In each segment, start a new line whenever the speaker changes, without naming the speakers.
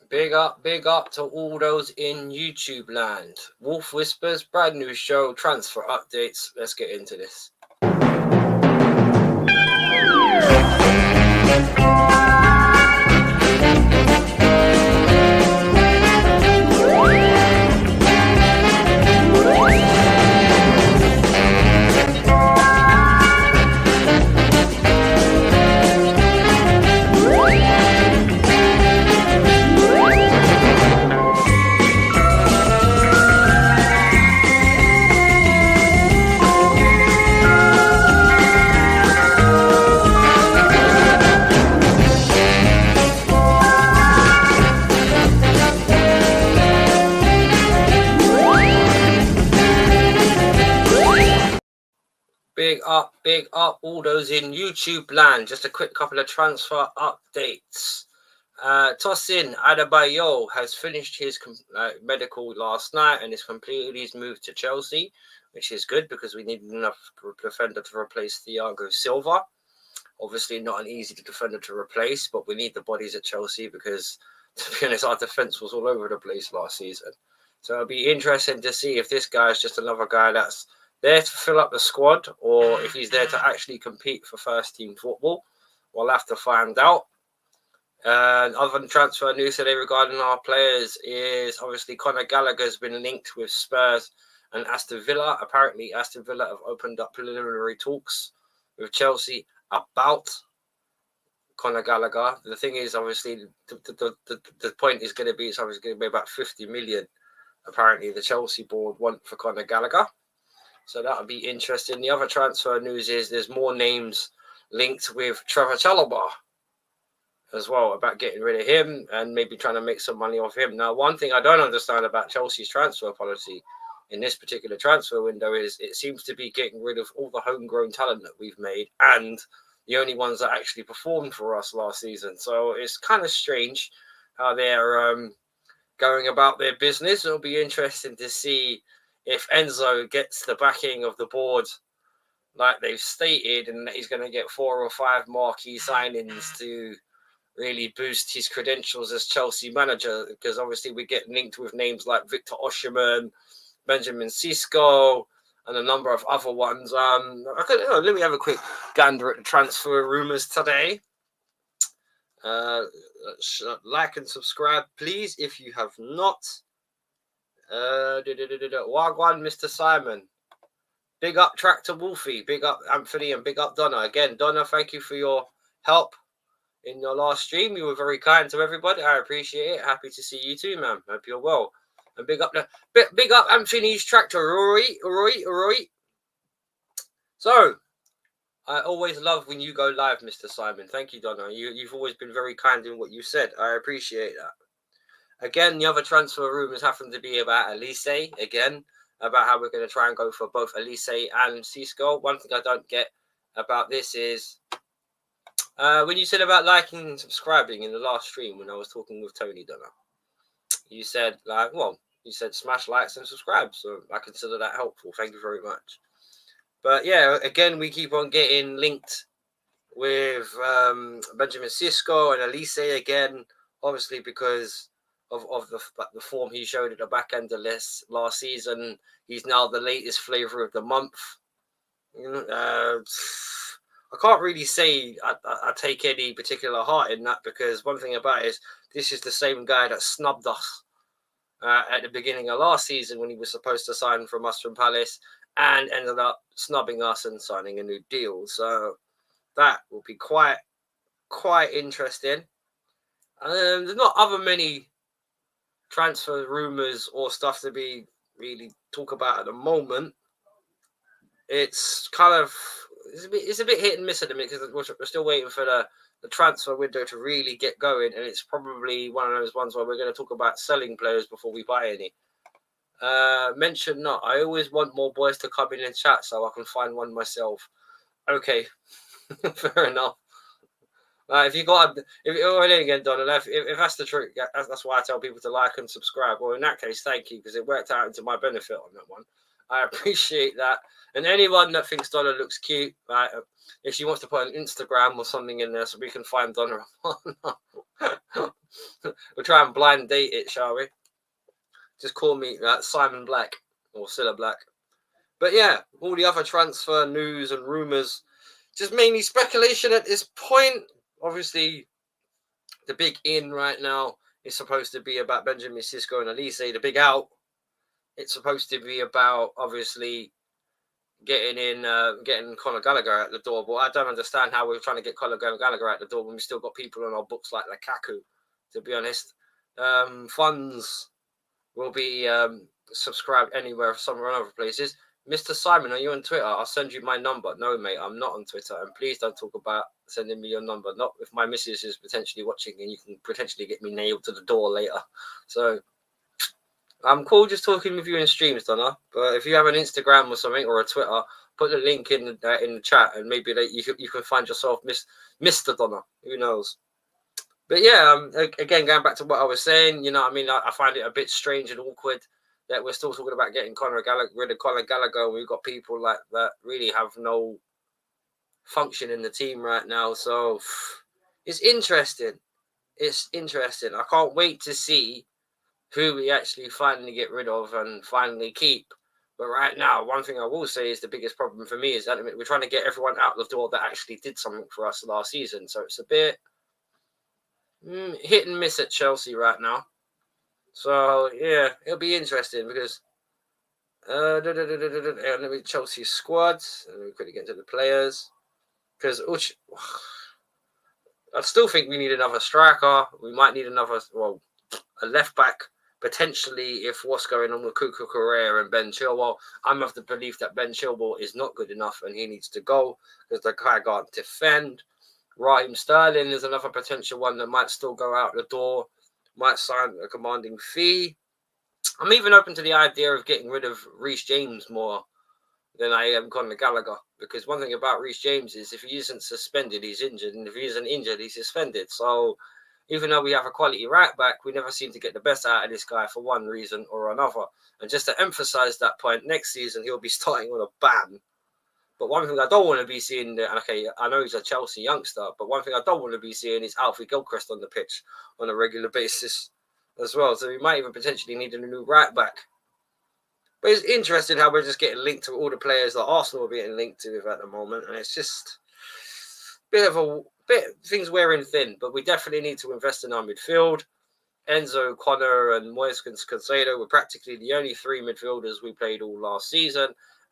Big up to all those in YouTube land. Wolf Whispers, brand new show, transfer updates. Let's get into this. Big up all those in YouTube land. Just a quick couple of transfer updates. Tosin Adebayo has finished his medical last night and is completed his move to Chelsea, which is good because we need enough defender to replace Thiago Silva. Obviously not an easy defender to replace, but we need the bodies at Chelsea because, to be honest, our defence was all over the place last season. So it'll be interesting to see if this guy is just another guy that's there to fill up the squad or if he's there to actually compete for first team football. We'll have to find out. Other than transfer news today regarding our players is obviously Conor Gallagher has been linked with Spurs and Aston Villa. Apparently, Aston Villa have opened up preliminary talks with Chelsea about Conor Gallagher. The thing is, obviously, the point is going to be it's obviously going to be about 50 million. Apparently, the Chelsea board want for Conor Gallagher. So that would be interesting. The other transfer news is there's more names linked with Trevor Chalobah as well about getting rid of him and maybe trying to make some money off him. Now, one thing I don't understand about Chelsea's transfer policy in this particular transfer window is it seems to be getting rid of all the homegrown talent that we've made and the only ones that actually performed for us last season. So it's kind of strange how they're going about their business. It'll be interesting to see if Enzo gets the backing of the board like they've stated and that he's going to get 4 or 5 marquee signings to really boost his credentials as Chelsea manager, because obviously we get linked with names like Victor Osimhen, Benjamin Sesko, and a number of other ones. Let me have a quick gander at the transfer rumours today. Like and subscribe, please, if you have not. Wagwan, Mr. Simon. Big up Tractor Wolfie. Big up Anthony and big up Donna. Again, Donna, thank you for your help in your last stream. You were very kind to everybody. I appreciate it. Happy to see you too, man. Hope you're well. And big up Anthony's Tractor, Rory. So, I always love when you go live, Mr. Simon. Thank you, Donna. You've always been very kind in what you said. I appreciate that. Again, the other transfer rumours happen to be about Elise. Again, about how we're going to try and go for both Elise and Sesko. One thing I don't get about this is when you said about liking and subscribing in the last stream when I was talking with Tony Donna, you said you said smash likes and subscribe. So I consider that helpful. Thank you very much. But yeah, again, we keep on getting linked with Benjamin Sesko and Elise again, obviously because of the form he showed at the back end of last season. He's now the latest flavour of the month. I can't really say I take any particular heart in that, because one thing about it is this is the same guy that snubbed us at the beginning of last season when he was supposed to sign from us from Palace and ended up snubbing us and signing a new deal. So that will be quite interesting. There's not other many transfer rumours or stuff to be really talk about at the moment. It's a bit hit and miss at the minute because we're still waiting for the transfer window to really get going, and it's probably one of those ones where we're going to talk about selling players before we buy any. Mention not. I always want more boys to come in and chat so I can find one myself. Okay, fair enough. If again, Donald, if that's the truth, that's why I tell people to like and subscribe. Well, in that case, thank you, because it worked out into my benefit on that one. I appreciate that. And anyone that thinks Donna looks cute, if she wants to put an Instagram or something in there so we can find Donna, we'll try and blind date it, shall we? Just call me Simon Black or Cilla Black. But yeah, all the other transfer news and rumours, just mainly speculation at this point. Obviously, the big in right now is supposed to be about Benjamin Sisko and Elise. The big out, it's supposed to be about, obviously, getting Conor Gallagher at the door. But I don't understand how we're trying to get Conor Gallagher at the door when we still got people on our books like Lukaku, to be honest. Funds will be subscribed anywhere, somewhere in other places. Mr. Simon, are you on Twitter? I'll send you my number. No, mate, I'm not on Twitter. And please don't talk about sending me your number. Not if my missus is potentially watching and you can potentially get me nailed to the door later. So I'm cool just talking with you in streams, Donna. But if you have an Instagram or something or a Twitter, put the link in the chat and maybe you can find yourself Mr. Donna. Who knows? But yeah, again, going back to what I was saying, you know what I mean? I find it a bit strange and awkward that we're still talking about getting rid of Conor Gallagher. We've got people like that really have no function in the team right now. So it's interesting. It's interesting. I can't wait to see who we actually finally get rid of and finally keep. But right now, one thing I will say is the biggest problem for me is that we're trying to get everyone out the door that actually did something for us last season. So it's a bit hit and miss at Chelsea right now. So yeah, it'll be interesting because let me Chelsea squad. Let me quickly get into the players because I still think we need another striker. We might need a left back potentially if what's going on with Cuckoo Correa and Ben Chilwell. I'm of the belief that Ben Chilwell is not good enough and he needs to go because the guy can't defend. Raheem Sterling is another potential one that might still go out the door, might sign a commanding fee. I'm even open to the idea of getting rid of Reece James more than I am Conor Gallagher, because one thing about Reece James is if he isn't suspended, he's injured, and if he isn't injured, he's suspended. So even though we have a quality right back, we never seem to get the best out of this guy for one reason or another. And just to emphasize that point, next season he'll be starting on a ban. But one thing I don't want to be seeing, okay, I know he's a Chelsea youngster, but one thing I don't want to be seeing is Alfie Gilchrist on the pitch on a regular basis as well. So we might even potentially need a new right back. But it's interesting how we're just getting linked to all the players that Arsenal are being linked to at the moment. And it's just things wearing thin. But we definitely need to invest in our midfield. Enzo, Connor, and Moise Caicedo were practically the only three midfielders we played all last season.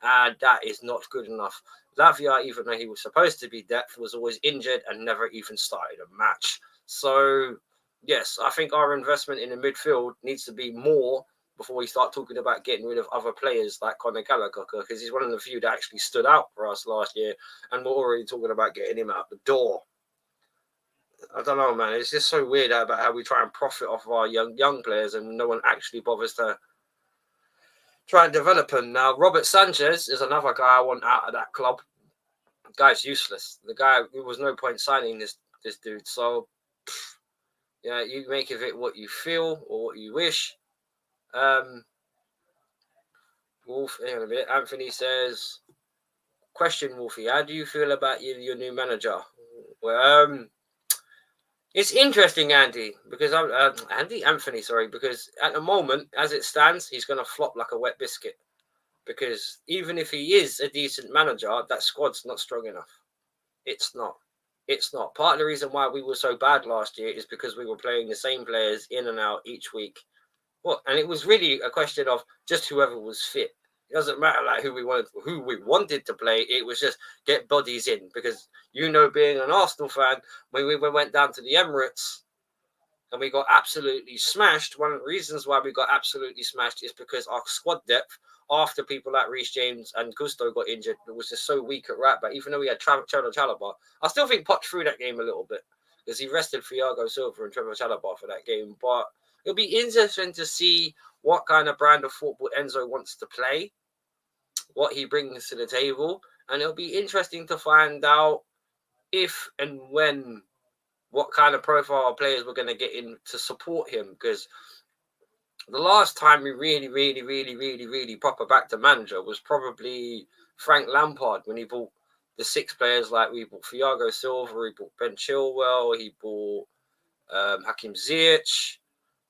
And that is not good enough. Lavia, even though he was supposed to be depth, was always injured and never even started a match. So, yes, I think our investment in the midfield needs to be more before we start talking about getting rid of other players like Conor Gallagher, because he's one of the few that actually stood out for us last year, and we're already talking about getting him out the door. I don't know, man. It's just so weird about how we try and profit off of our young players and no one actually bothers to try and develop him. Now, Robert Sanchez is another guy I want out of that club. The guy's useless. The guy, there was no point signing this dude. So, yeah, you make of it what you feel or what you wish. Wolf, hang on a bit. Anthony says, question, Wolfie, how do you feel about your new manager? Well, it's interesting, Anthony, because at the moment, as it stands, he's going to flop like a wet biscuit. Because even if he is a decent manager, that squad's not strong enough. It's not. Part of the reason why we were so bad last year is because we were playing the same players in and out each week. And it was really a question of just whoever was fit. It doesn't matter like who we wanted to play. It was just get bodies in, because being an Arsenal fan, when we went down to the Emirates and we got absolutely smashed, one of the reasons why we got absolutely smashed is because our squad depth, after people like Reece James and Gusto got injured, it was just so weak at right back. Even though we had Trevor Chalobah, I still think Poch threw that game a little bit because he rested Thiago Silva and Trevor Chalobah for that game. But it'll be interesting to see what kind of brand of football Enzo wants to play, what he brings to the table, and it'll be interesting to find out if and when, what kind of profile of players we're going to get in to support him. Because the last time we really proper backed a manager was probably Frank Lampard, when he bought the 6 players. Like, we bought Thiago Silva, he bought Ben Chilwell, he bought Hakim Ziyech.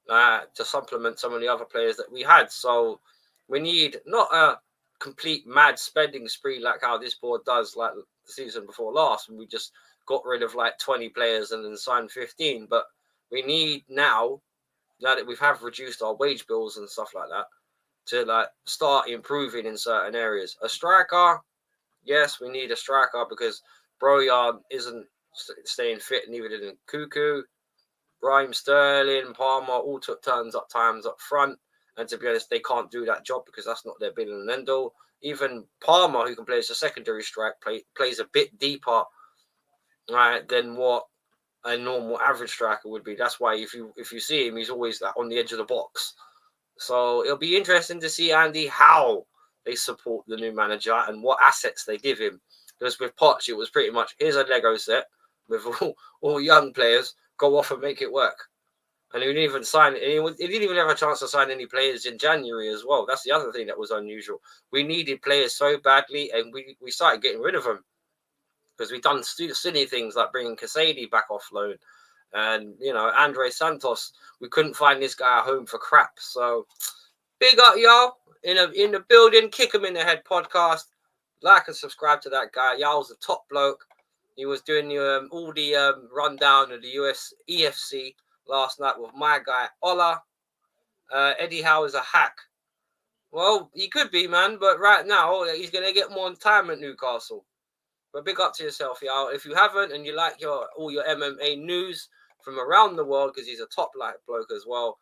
to supplement some of the other players that we had. So we need not a complete mad spending spree like how this board does, like the season before last, when we just got rid of like 20 players and then signed 15. But we need now that we have reduced our wage bills and stuff like that, to like start improving in certain areas. A striker, yes, we need a striker because Broyard isn't staying fit, neither did Cuckoo. Raheem Sterling, Palmer all took times up front. And to be honest, they can't do that job because that's not their bill and end all. Even Palmer, who can play as a secondary strike, plays a bit deeper, right, than what a normal average striker would be. That's why if you see him, he's always like on the edge of the box. So it'll be interesting to see, Andy, how they support the new manager and what assets they give him. Because with Poch, it was pretty much, here's a Lego set with all young players, go off and make it work. And he didn't even sign, he didn't even have a chance to sign any players in January as well. That's the other thing that was unusual. We needed players so badly, and we started getting rid of them. Because we've done silly things like bringing Casady back off loan. And, Andre Santos, we couldn't find this guy a home for crap. So, big up, y'all. In the building, Kick Him in the Head podcast. Like and subscribe to that guy. Y'all's a top bloke. He was doing all the rundown of the US EFC last night with my guy, Ola. Eddie Howe is a hack. Well, he could be, man. But right now, he's going to get more time at Newcastle. But big up to yourself, y'all. If you haven't and you like all your MMA news from around the world, because he's a top bloke as well,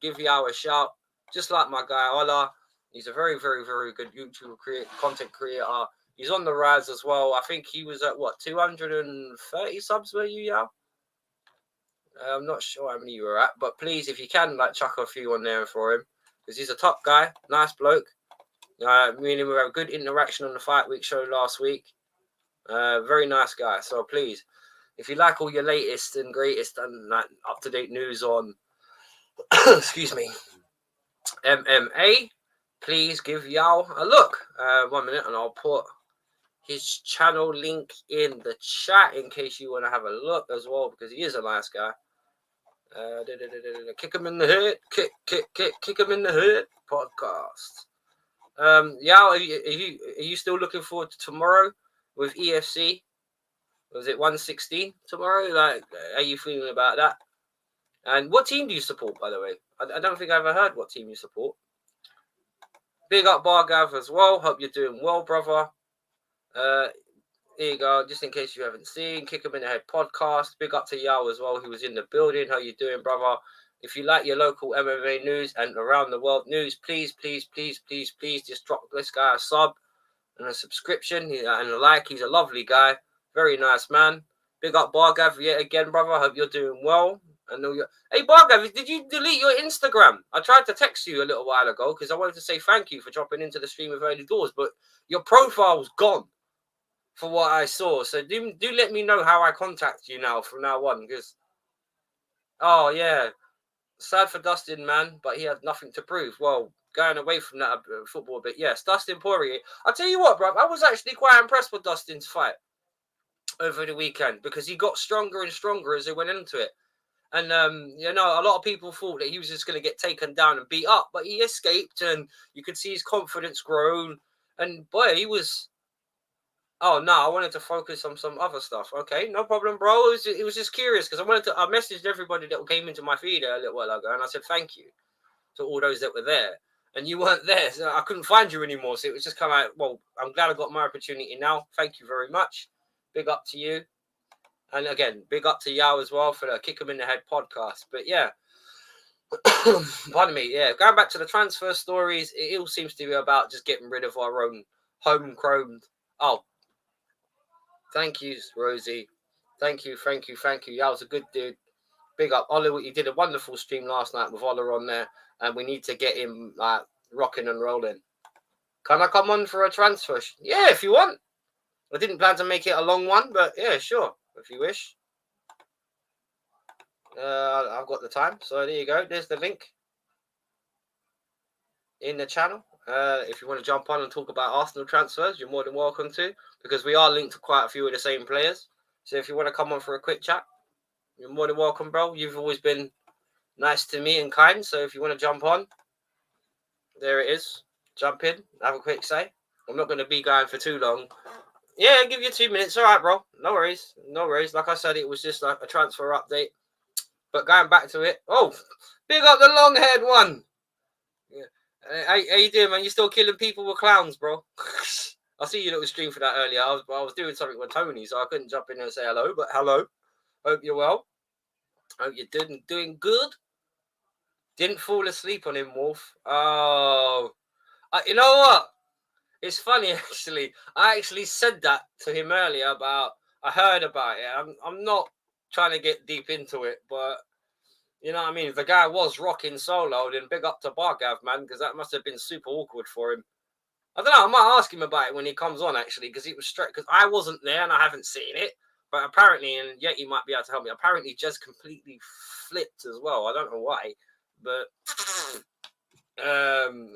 give y'all a shout. Just like my guy Ola, he's a very, very, very good YouTube content creator. He's on the rise as well. I think he was at 230 subs were you, y'all? I'm not sure how many you were at, but please, if you can, chuck a few on there for him, because he's a top guy, nice bloke. Me and him we had a good interaction on the Fight Week show last week. Very nice guy. So please, if you like all your latest and greatest and up-to-date news on, excuse me, MMA, please give y'all a look. 1 minute, and I'll put his channel link in the chat in case you want to have a look as well, because he is a nice guy. Kick him in the head. Kick him in the head podcast. Y'all, are you still looking forward to tomorrow with EFC? Was it 116 tomorrow? How are you feeling about that? And what team do you support, by the way? I don't think I ever heard what team you support. Big up Bargav as well. Hope you're doing well, brother. Here you go. Just in case you haven't seen, Kick 'em in the Head podcast. Big up to Yao as well, who was in the building. How you doing, brother? If you like your local MMA news and around the world news, please just drop this guy a sub and a subscription and a like. He's a lovely guy. Very nice man. Big up Bargav yet again, brother. Hope you're doing well. Hey, Bargav, did you delete your Instagram? I tried to text you a little while ago because I wanted to say thank you for dropping into the stream of Early Doors, but your profile's gone for what I saw. So do let me know how I contact you now from now on, because sad for Dustin, man, but he had nothing to prove. Well, going away from that football bit, yes, Dustin Poirier. I'll tell you what, bro, I was actually quite impressed with Dustin's fight over the weekend, because he got stronger and stronger as he went into it. And, a lot of people thought that he was just going to get taken down and beat up, but he escaped, and you could see his confidence grow. And, boy, he was... Oh, no, I wanted to focus on some other stuff. Okay, no problem, bro. It was just curious, because I messaged everybody that came into my feed a little while ago, and I said thank you to all those that were there. And you weren't there, so I couldn't find you anymore. So it was just kind of like, well, I'm glad I got my opportunity now. Thank you very much. Big up to you. And again, big up to Yao as well for the Kick 'em in the Head podcast. But yeah, pardon me. Yeah, going back to the transfer stories, it all seems to be about just getting rid of our own homegrown. Oh, thank you, Rosie. Thank you. Yao's a good dude. Big up. Ola, he did a wonderful stream last night with Ola on there, and we need to get him rocking and rolling. Can I come on for a transfer? Yeah, if you want. I didn't plan to make it a long one, but yeah, sure. If you wish. I've got the time. So there you go. There's the link in the channel. If you want to jump on and talk about Arsenal transfers, you're more than welcome to, because we are linked to quite a few of the same players. So if you want to come on for a quick chat, you're more than welcome, bro. You've always been nice to me and kind. So if you want to jump on, there it is. Jump in, have a quick say. I'm not going to be going for too long. Yeah, I'll give you 2 minutes. All right, bro. No worries. No worries. Like I said, it was just like a transfer update. But going back to it. Oh, big up the long-haired one. Yeah. How you doing, man? You still killing people with clowns, bro? I see you little stream for that earlier. I was doing something with Tony, so I couldn't jump in and say hello. But hello. Hope you're well. Hope you're doing good. Didn't fall asleep on him, Wolf. Oh. You know what? It's funny, actually. I actually said that to him earlier about, I heard about it. I'm not trying to get deep into it, but you know what I mean? If the guy was rocking solo, then big up to Bargav, man, because that must have been super awkward for him. I don't know. I might ask him about it when he comes on, actually, because it was straight, because I wasn't there and I haven't seen it. But apparently, and yet he might be able to help me. Apparently, just completely flipped as well. I don't know why, but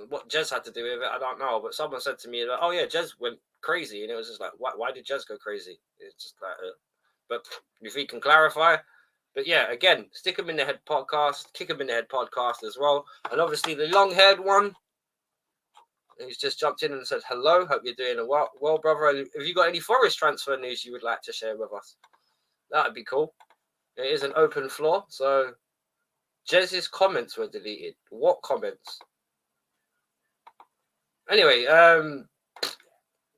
what Jez had to do with it, I don't know. But someone said to me that, oh yeah, Jez went crazy, and it was just like, why did Jez go crazy? It's just like, but if he can clarify. But yeah, again, Stick 'em in the Head podcast, Kick 'em in the Head podcast as well, and obviously the long-haired one, who's just jumped in and said hello. Hope you're doing well, brother. Have you got any Forest transfer news you would like to share with us? That'd be cool. It is an open floor, so Jez's comments were deleted. What comments? Anyway, the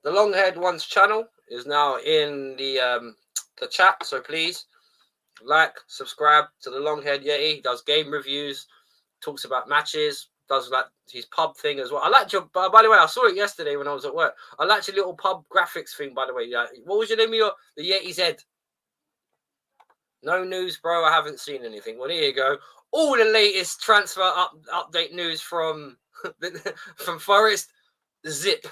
long-haired one's channel is now in the chat, so please like, subscribe to the long-haired Yeti. He does game reviews, talks about matches, does like his pub thing as well. I liked your, by the way, I saw it yesterday when I was at work. I liked your little pub graphics thing, by the way. What was your name of the Yeti's head? No news, bro. I haven't seen anything. Well, there you go. All the latest transfer update news from from Forest. Zip.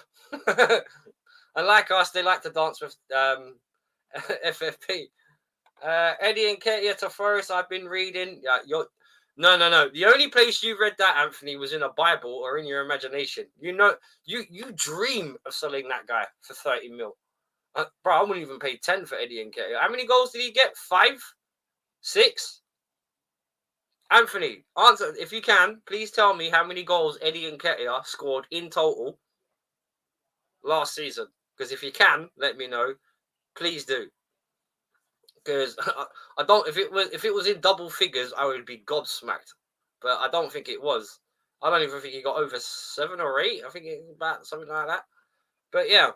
And like us, they like to dance with FFP. Eddie Nketiah to Forest. I've been reading. Yeah, no. The only place you read that, Anthony, was in a Bible or in your imagination. You know, you dream of selling that guy for 30 mil. Bro, I wouldn't even pay 10 for Eddie Nketiah. How many goals did he get? 5? 6? Anthony, answer if you can. Please tell me how many goals Eddie Nketiah scored in total last season. Because if you can, let me know. Please do. Because I don't. If it was in double figures, I would be gobsmacked. But I don't think it was. I don't even think he got over 7 or 8. I think it's about something like that. But yeah.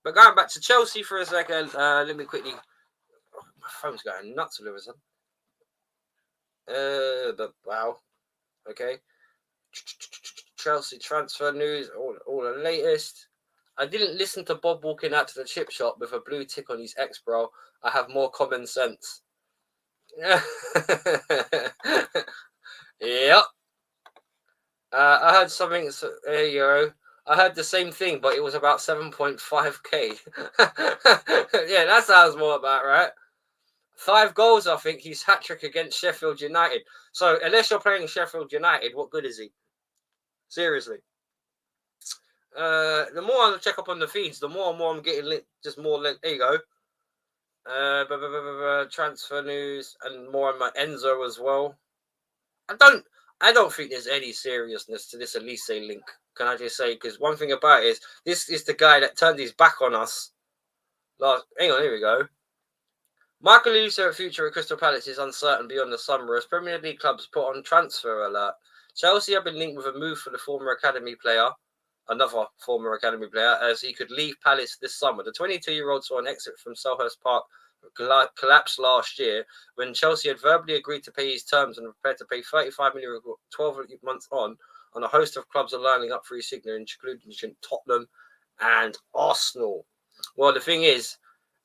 But going back to Chelsea for a second, let me quickly. Oh, my phone's going nuts all of a sudden. But wow. Okay. Chelsea transfer news, all the latest. I didn't listen to Bob walking out to the chip shop with a blue tick on his X, bro. I have more common sense. Yep. I heard something. So, there you go. I heard the same thing, but it was about 7.5k. Yeah, that sounds more about right. 5 goals, I think. He's hat-trick against Sheffield United. So, unless you're playing Sheffield United, what good is he? Seriously. The more I check up on the feeds, the more and more I'm getting just more. There you go. Transfer news and more on my Enzo as well. I don't think there's any seriousness to this Elise link. Can I just say? Because one thing about it is this is the guy that turned his back on us. Hang on, here we go. Michael Elise future at Crystal Palace is uncertain beyond the summer as Premier League clubs put on transfer alert. Chelsea have been linked with a move for the former academy player. Another former academy player, as he could leave Palace this summer. The 22-year-old saw an exit from Selhurst Park collapse last year when Chelsea had verbally agreed to pay his terms and prepared to pay 35 million 12 months on a host of clubs are lining up for his signature, including Tottenham and Arsenal. Well, the thing is,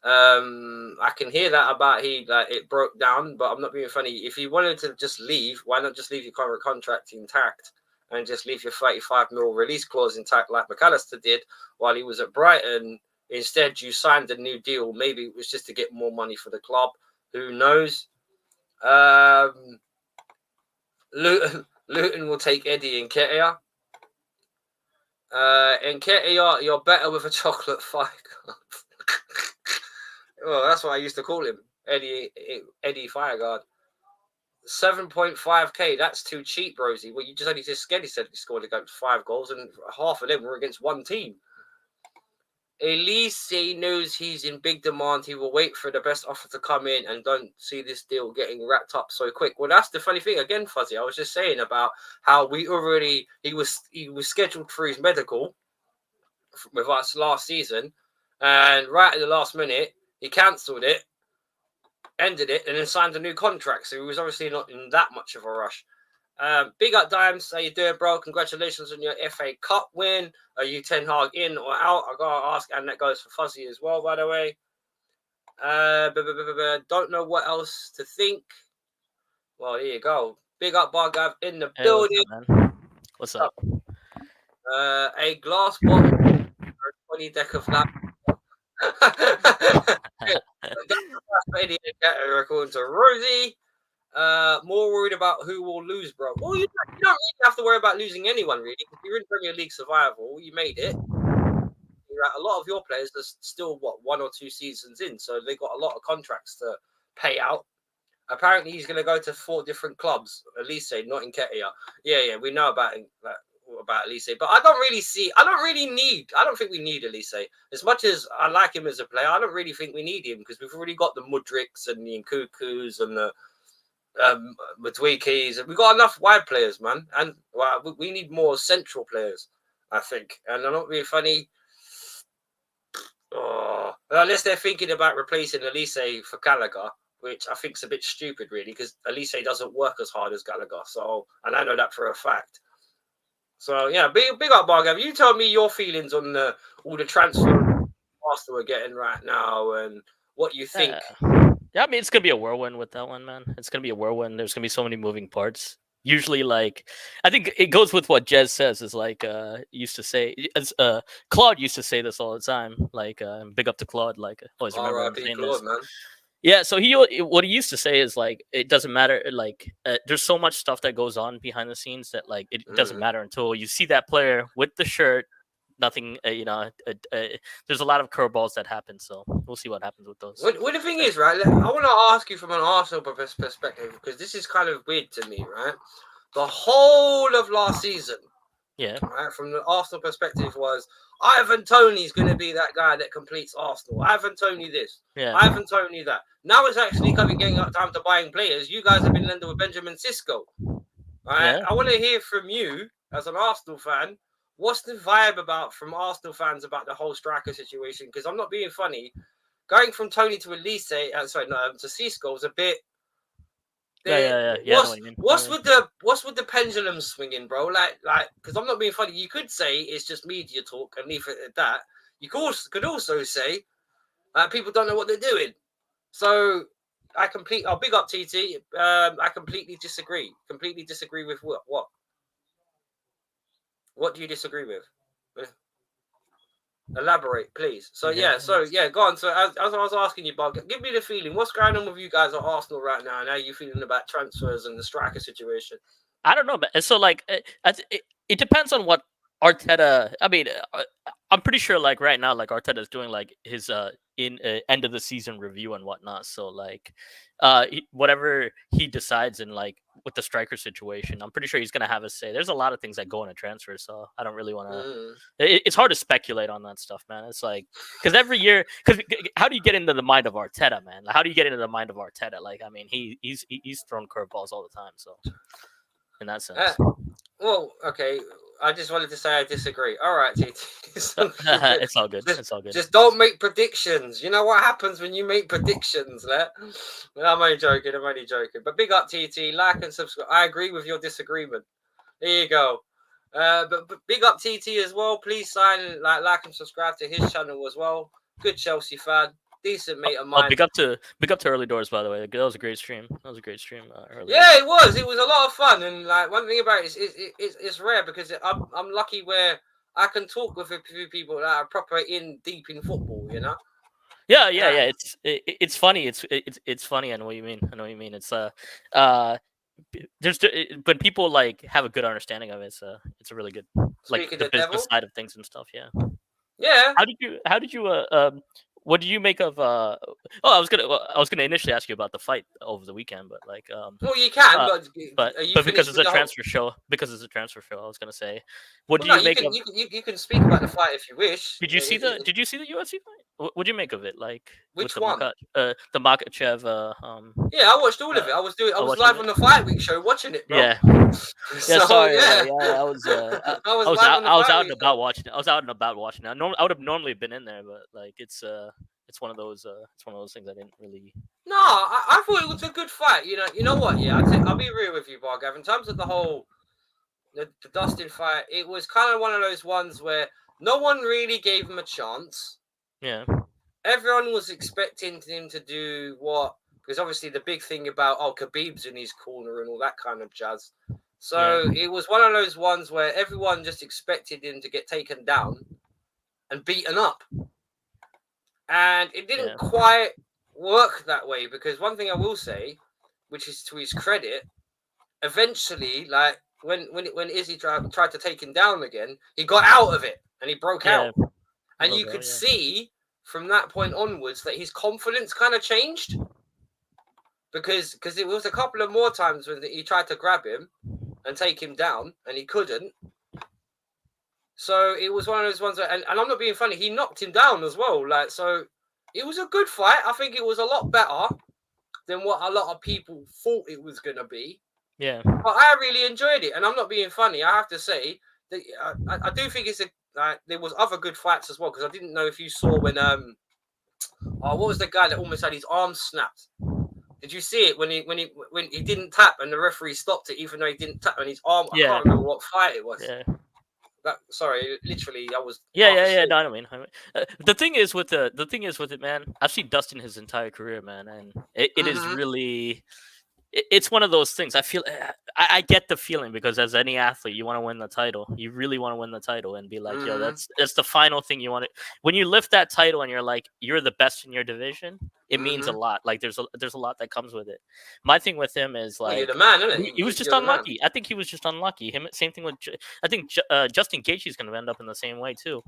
I can hear that about it broke down, but I'm not being funny. If you wanted to just leave, why not just leave your current contract intact? And just leave your 35 mil release clause intact like McAllister did while he was at Brighton. Instead, you signed a new deal. Maybe it was just to get more money for the club. Who knows? Luton will take Eddie Nketiah. Nketiah, you're better with a chocolate fire guard. Well, that's what I used to call him. Eddie Fireguard. 7.5k. That's too cheap, Rosie. Well, you just only just scared. He said he scored against 5 goals, and half of them were against one team. Elise knows he's in big demand. He will wait for the best offer to come in and don't see this deal getting wrapped up so quick. Well, that's the funny thing again, Fuzzy. I was just saying about how he was scheduled for his medical with us last season, and right at the last minute he cancelled it, ended it, and then signed a new contract. So he was obviously not in that much of a rush. Big up, Dimes. How you doing, bro? Congratulations on your FA Cup win. Are you Ten Hag in or out? I gotta ask, and that goes for Fuzzy as well, by the way. Don't know what else to think. Well, here you go. Big up, Bargav in the building.
What's up?
A glass bottle for a 20 deck of lap. According to Rosie. More worried about who will lose, bro. Well, you don't really have to worry about losing anyone, really. If you're in Premier League survival, you made it. A lot of your players are still, 1 or 2 seasons in, so they got a lot of contracts to pay out. Apparently, he's going to go to 4 different clubs. Elise, not Nketiah. Yeah, we know about Elise, but I don't think we need Elise. As much as I like him as a player, I don't really think we need him because we've already got the Mudriks and the Nkukus and the Matwikis. We've got enough wide players, man, and we need more central players, I think. And I'm not being funny. Unless they're thinking about replacing Elise for Gallagher, which I think is a bit stupid, really, because Elise doesn't work as hard as Gallagher. So, and I know that for a fact. So yeah, big up, Bargav. You tell me your feelings on all the transfer Arsenal are getting right now, and what you think.
Yeah, I mean, it's going to be a whirlwind with that one, man. It's going to be a whirlwind. There's going to be so many moving parts. Usually, like, I think it goes with what Jez says, is like, used to say, Claude used to say this all the time, like, big up to Claude, like, always remember him saying
Claude,
this.
Man.
Yeah, so what he used to say is, like, it doesn't matter, like, there's so much stuff that goes on behind the scenes that, like, it doesn't matter until you see that player with the shirt. Nothing, there's a lot of curveballs that happen, so we'll see what happens with those.
Well, the thing is, right, I want to ask you from an Arsenal perspective, because this is kind of weird to me, right? The whole of last season, right, from the Arsenal perspective was Ivan Toney's going to be that guy that completes Arsenal. Ivan Toney this, Ivan Toney that. Now it's actually getting up time to buying players. You guys have been lending with Benjamin Sisko, right? I want to hear from you as an Arsenal fan. What's the vibe from Arsenal fans about the whole striker situation? Because I'm not being funny. Going from Toney to Elise, to Sisco was a bit. What's with the pendulum swinging, bro? Like, because I'm not being funny. You could say it's just media talk and leave it at that. You could also say people don't know what they're doing. So I'll big up TT. I completely disagree. Completely disagree with what? What do you disagree with? Elaborate, please. So go on. So as I was asking you, Bob, give me the feeling. What's going on with you guys at Arsenal right now? And how are you feeling about transfers and the striker situation?
I don't know, but so like it depends on what Arteta. I mean, I'm pretty sure like right now, like Arteta is doing like his end of the season review and whatnot. So like whatever he decides in like with the striker situation, I'm pretty sure he's gonna have a say. There's a lot of things that go in a transfer, so I don't really want to. It's hard to speculate on that stuff, man. It's like because every year, how do you get into the mind of Arteta, man? How do you get into the mind of Arteta? Like, I mean, he's thrown curveballs all the time, so. In that sense.
Well, okay. I just wanted to say I disagree. All right, TT.
It's all good. It's all good.
Just don't make predictions. You know what happens when you make predictions, I'm only joking. But big up, TT. Like and subscribe. I agree with your disagreement. There you go. But big up, TT, as well. Please sign, like and subscribe to his channel as well. Good Chelsea fan. Decent mate of mine.
Big up to Early Doors, by the way. That was a great stream.
Early it was. It was a lot of fun, and like one thing about it is it's rare because I'm lucky where I can talk with a few people that are proper deep in football. You know.
Yeah. It's funny. It's funny. I know what you mean. It's there's when people like have a good understanding of it. It's a really good like the business side of things and stuff. Yeah.
Yeah.
How did you what do you make of? I was gonna initially ask you about the fight over the weekend, but like,
Well, you can,
uh,
but are you
but because
finished
it's
with
a
the whole?
transfer show, I was gonna say, what
Well,
do
no,
you
you
make
can
of?
you can speak about the fight if you wish.
Did you see the UFC fight? What do you make of it? Like with
Which one?
the Makachev
Yeah, I watched all of
uh,
it. I was
watching
live
it.
on the Fight Week show watching it, bro.
Yeah, yeah.
So
Sorry,
yeah,
yeah. I
I was
was
live
out.
on the
I was
Fight
out and
Week show.
about watching it. I was out and about watching it. I would have normally been in there, but like it's one of those things I didn't really.
No, I thought it was a good fight. You know what? Yeah, I'll be real with you, Bargav. In terms of the whole the Dustin fight, it was kind of one of those ones where no one really gave him a chance.
Yeah,
Everyone was expecting him to do what, because obviously the big thing about Khabib's in his corner and all that kind of jazz. So
yeah,
it was one of those ones where everyone just expected him to get taken down and beaten up, and it didn't
yeah,
quite work that way. Because one thing I will say, which is to his credit, eventually, like when Izzy tried to take him down again, he got out of it and he broke
yeah.
out, and you could
Yeah.
see from that point onwards that his confidence kind of changed, because it was a couple of more times when he tried to grab him and take him down and he couldn't. So it was one of those ones where, and I'm not being funny, he knocked him down as well. Like, so it was a good fight. I think it was a lot better than what a lot of people thought it was going to be.
Yeah.
But I really enjoyed it, and I'm not being funny. I have to say that I do think it's there was other good fights as well, because I didn't know if you saw when what was the guy that almost had his arm snapped? Did you see it when he didn't tap and the referee stopped it, even though he didn't tap, and his arm? I
Yeah.
can't remember what fight it was.
Yeah.
Sorry, literally, I was
Yeah.
half asleep.
No, I mean, the thing is with it, man. I've seen Dustin his entire career, man, and it is really. It's one of those things. I feel I get the feeling, because as any athlete, you want to win the title. You really want to win the title and be like, yo, that's the final thing you want to. When you lift that title and you're like, you're the best in your division, it means a lot. Like there's a lot that comes with it. My thing with him is
Well, you're
like,
the man, isn't it?
he was just
You're the man.
unlucky. I think he was just unlucky. Same thing with. I think Justin Gaethje's going to end up in the same way too.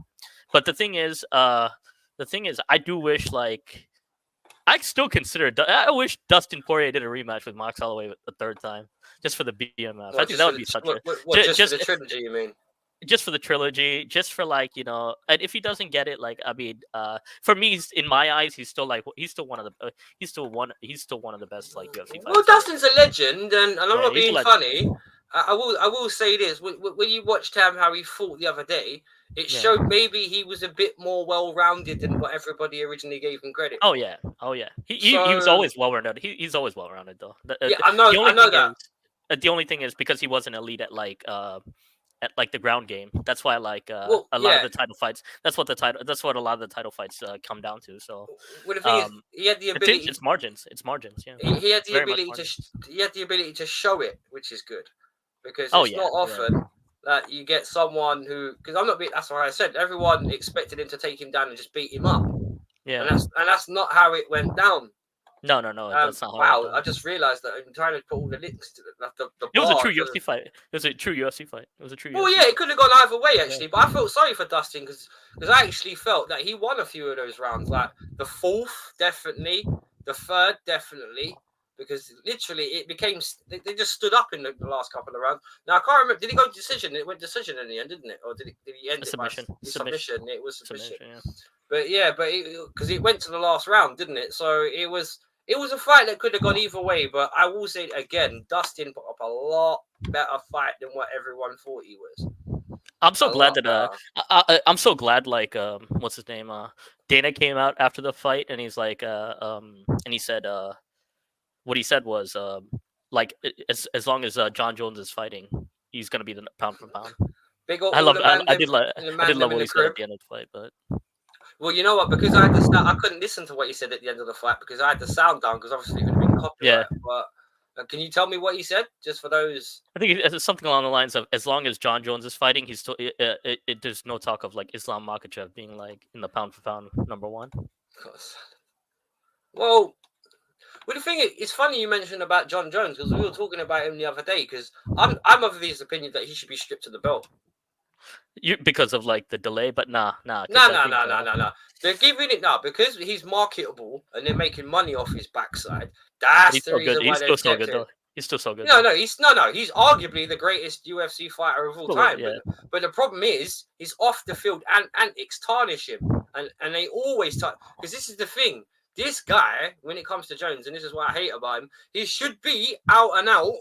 But the thing is, I do wish, like. I still consider. I wish Dustin Poirier did a rematch with Max Holloway a third time, just for the BMF.
Well,
I think that would be such a
just for the trilogy, you mean?
Just for the trilogy, just for, like, and if he doesn't get it, like, I mean, for me, in my eyes, he's still one of the he's still one of the best, like, UFC fighters.
Well, Dustin's a legend, and I'm not
he's a
being
legend.
funny. I will say this: when you watched him how he fought the other day, it showed maybe he was a bit more well-rounded than what everybody originally gave him credit.
Oh yeah. He was always well-rounded. He's always well-rounded though.
Yeah, I know that.
The only thing is, because he wasn't elite at the ground game. That's why, like, a lot of the title fights. That's what a lot of the title fights come down to. So,
well, the thing is, he had the ability.
It's margins. It's margins. Yeah.
He had the ability to show it, which is good, because it's not often that you get someone who. Because I'm not being. That's why I said everyone expected him to take him down and just beat him up.
Yeah.
And that's not how it went down.
No. That's not.
Wow, I just realized that I'm trying to put all the links to the
It was a true UFC fight. It was a true UFC fight.
Well, yeah, it could have gone either way, actually. But I felt sorry for Dustin, because I actually felt that he won a few of those rounds. Like the fourth, definitely. The third, definitely. Because literally, it became they just stood up in the last couple of rounds. Now I can't remember. Did he go decision? It went decision in the end, didn't it? Or did he end it
submission?
By submission. It was submission.
Yeah.
But because it went to the last round, didn't it? So it was a fight that could have gone either way. But I will say again, Dustin put up a lot better fight than what everyone thought he was.
I'm so glad that I'm so glad, like, what's his name? Dana came out after the fight, and he's like, and he said, what he said was, like, as long as John Jones is fighting, he's gonna be the pound for pound. I did love what he said at the end of the fight, but.
Well, you know what? Because I couldn't listen to what he said at the end of the fight, because I had the sound down, because obviously it would have been copyright. Yeah. But can you tell me what he said, just for those?
I think it's something along the lines of, as long as John Jones is fighting, he's still. There's no talk of, like, Islam Makhachev being, like, in the pound for pound number one.
Well, the thing is, it's funny you mentioned about John Jones, because we were talking about him the other day. Because I'm of this opinion that he should be stripped of the belt.
because of like the delay, but nah. 'cause
No,
I
no,
think,
no, no, no, no. They're giving it now because he's marketable and they're making money off his backside. That's
he's
the
so good.
reason why
He's
they've
still so
kept
good
him.
though. He's still so good.
No,
though.
no, he's arguably the greatest UFC fighter of all
Still,
time.
yeah.
But the problem is his off the field antics tarnish him, and they always because this is the thing. This guy, when it comes to Jones, and this is what I hate about him, he should be out and out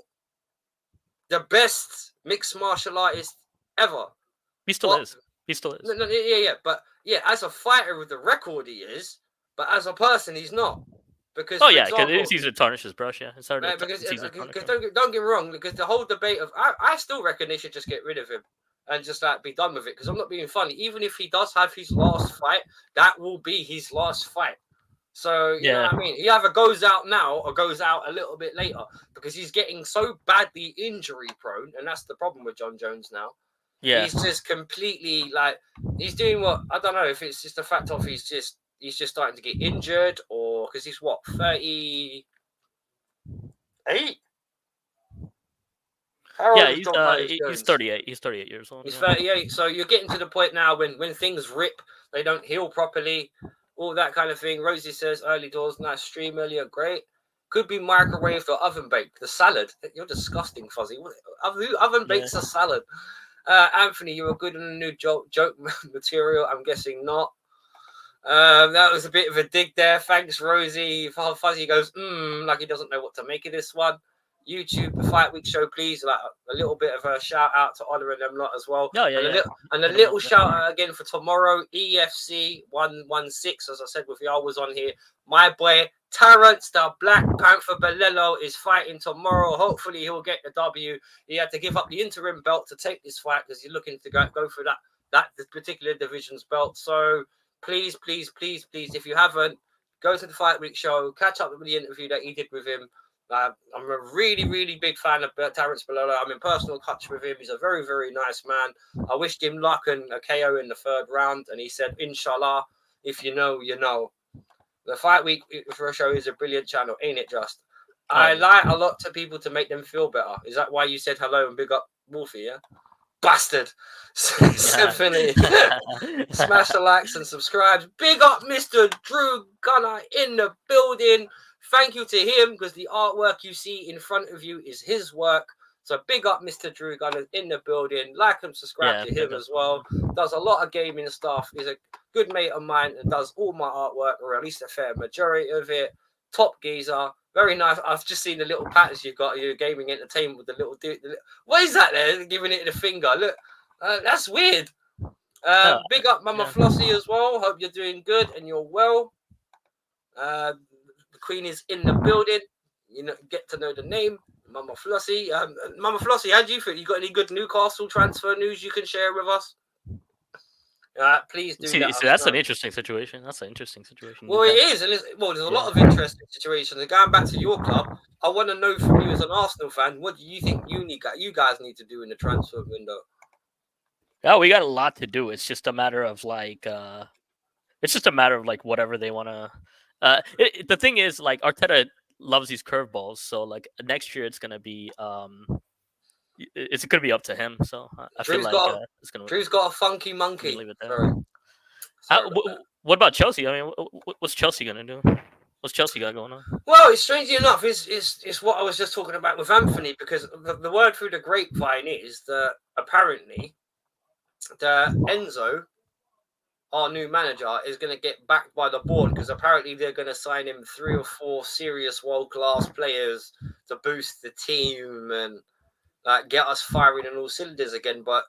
the best mixed martial artist ever.
He still is. He still is.
No, yeah. But yeah, as a fighter with the record he is, but as a person he's not. Because
Because it's easy to tarnish his brush. Yeah, it's hard to.
because
It's easy to tarnish him.
don't get me wrong, because the whole debate of I still reckon they should just get rid of him and just like be done with it. Because I'm not being funny. Even if he does have his last fight, that will be his last fight. So you know what I mean? He either goes out now or goes out a little bit later because he's getting so badly injury prone, and that's the problem with John Jones now.
Yeah,
He's just completely like he's doing what I don't know if it's just the fact of he's just starting to get injured or because he's what 38.
he's 38. He's 38 years old.
He's 38. So you're getting to the point now when things rip, they don't heal properly, all that kind of thing. Rosie says early doors, nice stream earlier, great. Could be microwaved or oven baked. The salad, you're disgusting, Fuzzy. Who oven bakes a salad? Anthony, you were good on the new joke material. I'm guessing not. That was a bit of a dig there. Thanks, Rosie. Fuzzy goes, like he doesn't know what to make of this one. YouTube, the Fight Week show, please. Like a little bit of a shout out to Honor and them lot as well. And a little shout out again for tomorrow. EFC 116, as I said with y'all was on here. My boy Terrence, the Black Panther Belello, is fighting tomorrow. Hopefully he'll get the W. He had to give up the interim belt to take this fight because he's looking to go for that particular division's belt. So please, if you haven't, go to the Fight Week show, catch up with the interview that he did with him. I'm a really, really big fan of Terrence Belello. I'm in personal touch with him. He's a very, very nice man. I wished him luck and a KO in the third round. And he said, Inshallah, if you know, you know. The Fight Week for a show is a brilliant channel, ain't it just? I like a lot to people to make them feel better. Is that why you said hello and big up Wolfie, yeah? Bastard. Symphony. Smash the likes and subscribes. Big up Mr. Drew Gunner in the building. Thank you to him because the artwork you see in front of you is his work. So big up Mr. Drew Gunner in the building. Like and subscribe to him as well. Does a lot of gaming stuff. He's a good mate of mine and does all my artwork, or at least a fair majority of it. Top geezer. Very nice. I've just seen the little patterns you've got your gaming entertainment with the little dude. What is that there? Giving it the finger. Look, that's weird. Big up Mama Flossie as well. Hope you're doing good and you're well. The Queen is in the building. You know, get to know the name. Mama Flossie. Mama Flossie, how do you feel? You got any good Newcastle transfer news you can share with us? Please do.
That's an interesting situation.
Well, it is. And there's a lot of interesting situations. And going back to your club, I want to know from you as an Arsenal fan, what do you think you guys need to do in the transfer window?
Yeah, we got a lot to do. It's just a matter of whatever they want to. The thing is, like, Arteta loves these curveballs, so like next year it's gonna be up to him. So I feel like it's gonna.
Drew's got a funky monkey.
Leave it there. What about Chelsea? I mean, what's Chelsea gonna do? What's Chelsea got going on?
Well, it's strangely enough, it's what I was just talking about with Anthony, because the word through the grapevine is that apparently the Enzo, our new manager, is going to get backed by the board because apparently they're going to sign him 3 or 4 serious world-class players to boost the team and get us firing on all cylinders again. But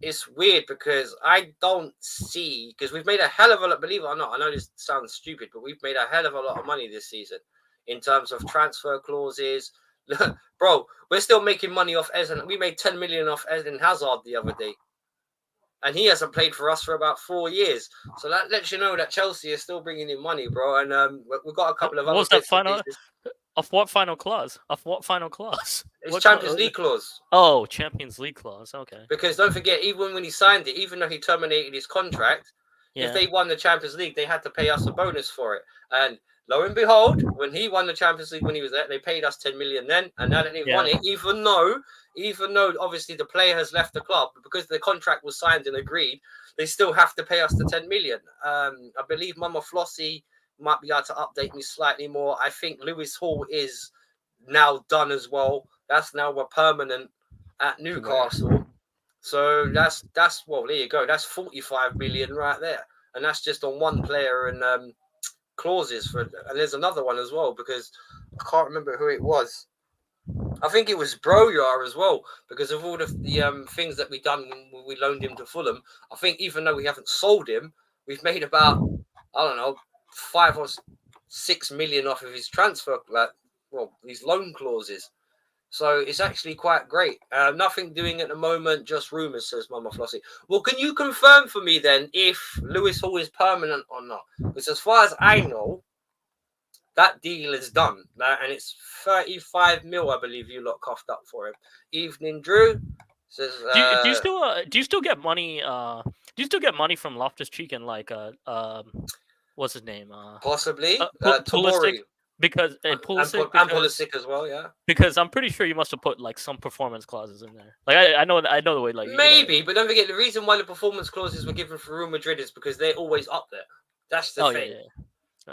it's weird because I don't see, because we've made a hell of a lot, believe it or not, I know this sounds stupid, but we've made a hell of a lot of money this season in terms of transfer clauses. Bro, we're still making money off Eden. We made 10 million off Eden Hazard the other day. And he hasn't played for us for about 4 years. So that lets you know that Chelsea is still bringing in money, bro. And we've got a couple of other
bits. What's that final? Of what final clause?
It's Champions League clause.
Oh, Champions League clause. Okay.
Because don't forget, even when he signed it, even though he terminated his contract, if they won the Champions League, they had to pay us a bonus for it. And lo and behold, when he won the Champions League when he was there, they paid us 10 million then, and now that they've won it, even though obviously the player has left the club, because the contract was signed and agreed, they still have to pay us the 10 million. I believe Mama Flossie might be able to update me slightly more. I think Lewis Hall is now done as well. That's now a permanent at Newcastle. So that's well, there you go. That's 45 million right there, and that's just on one player and clauses for. And there's another one as well, because I can't remember who it was. I think it was Broyar as well, because of all the things that we done when we loaned him to Fulham. I think even though we haven't sold him, we've made about, I don't know, 5 or 6 million off of his transfer, these loan clauses. So it's actually quite great. Nothing doing at the moment, just rumours, says Mama Flossie. Well, can you confirm for me then if Lewis Hall is permanent or not? Because as far as I know, that deal is done, and it's 35 mil, I believe you lot coughed up for him. Evening, Drew says.
Do you still get money? Do you still get money from Loftus Cheek and what's his name?
Possibly
Pulisic, because
Pulisic as well, yeah.
Because I'm pretty sure you must have put like some performance clauses in there. Like I know the way. Like
maybe, but don't forget the reason why the performance clauses were given for Real Madrid is because they're always up there. That's the thing.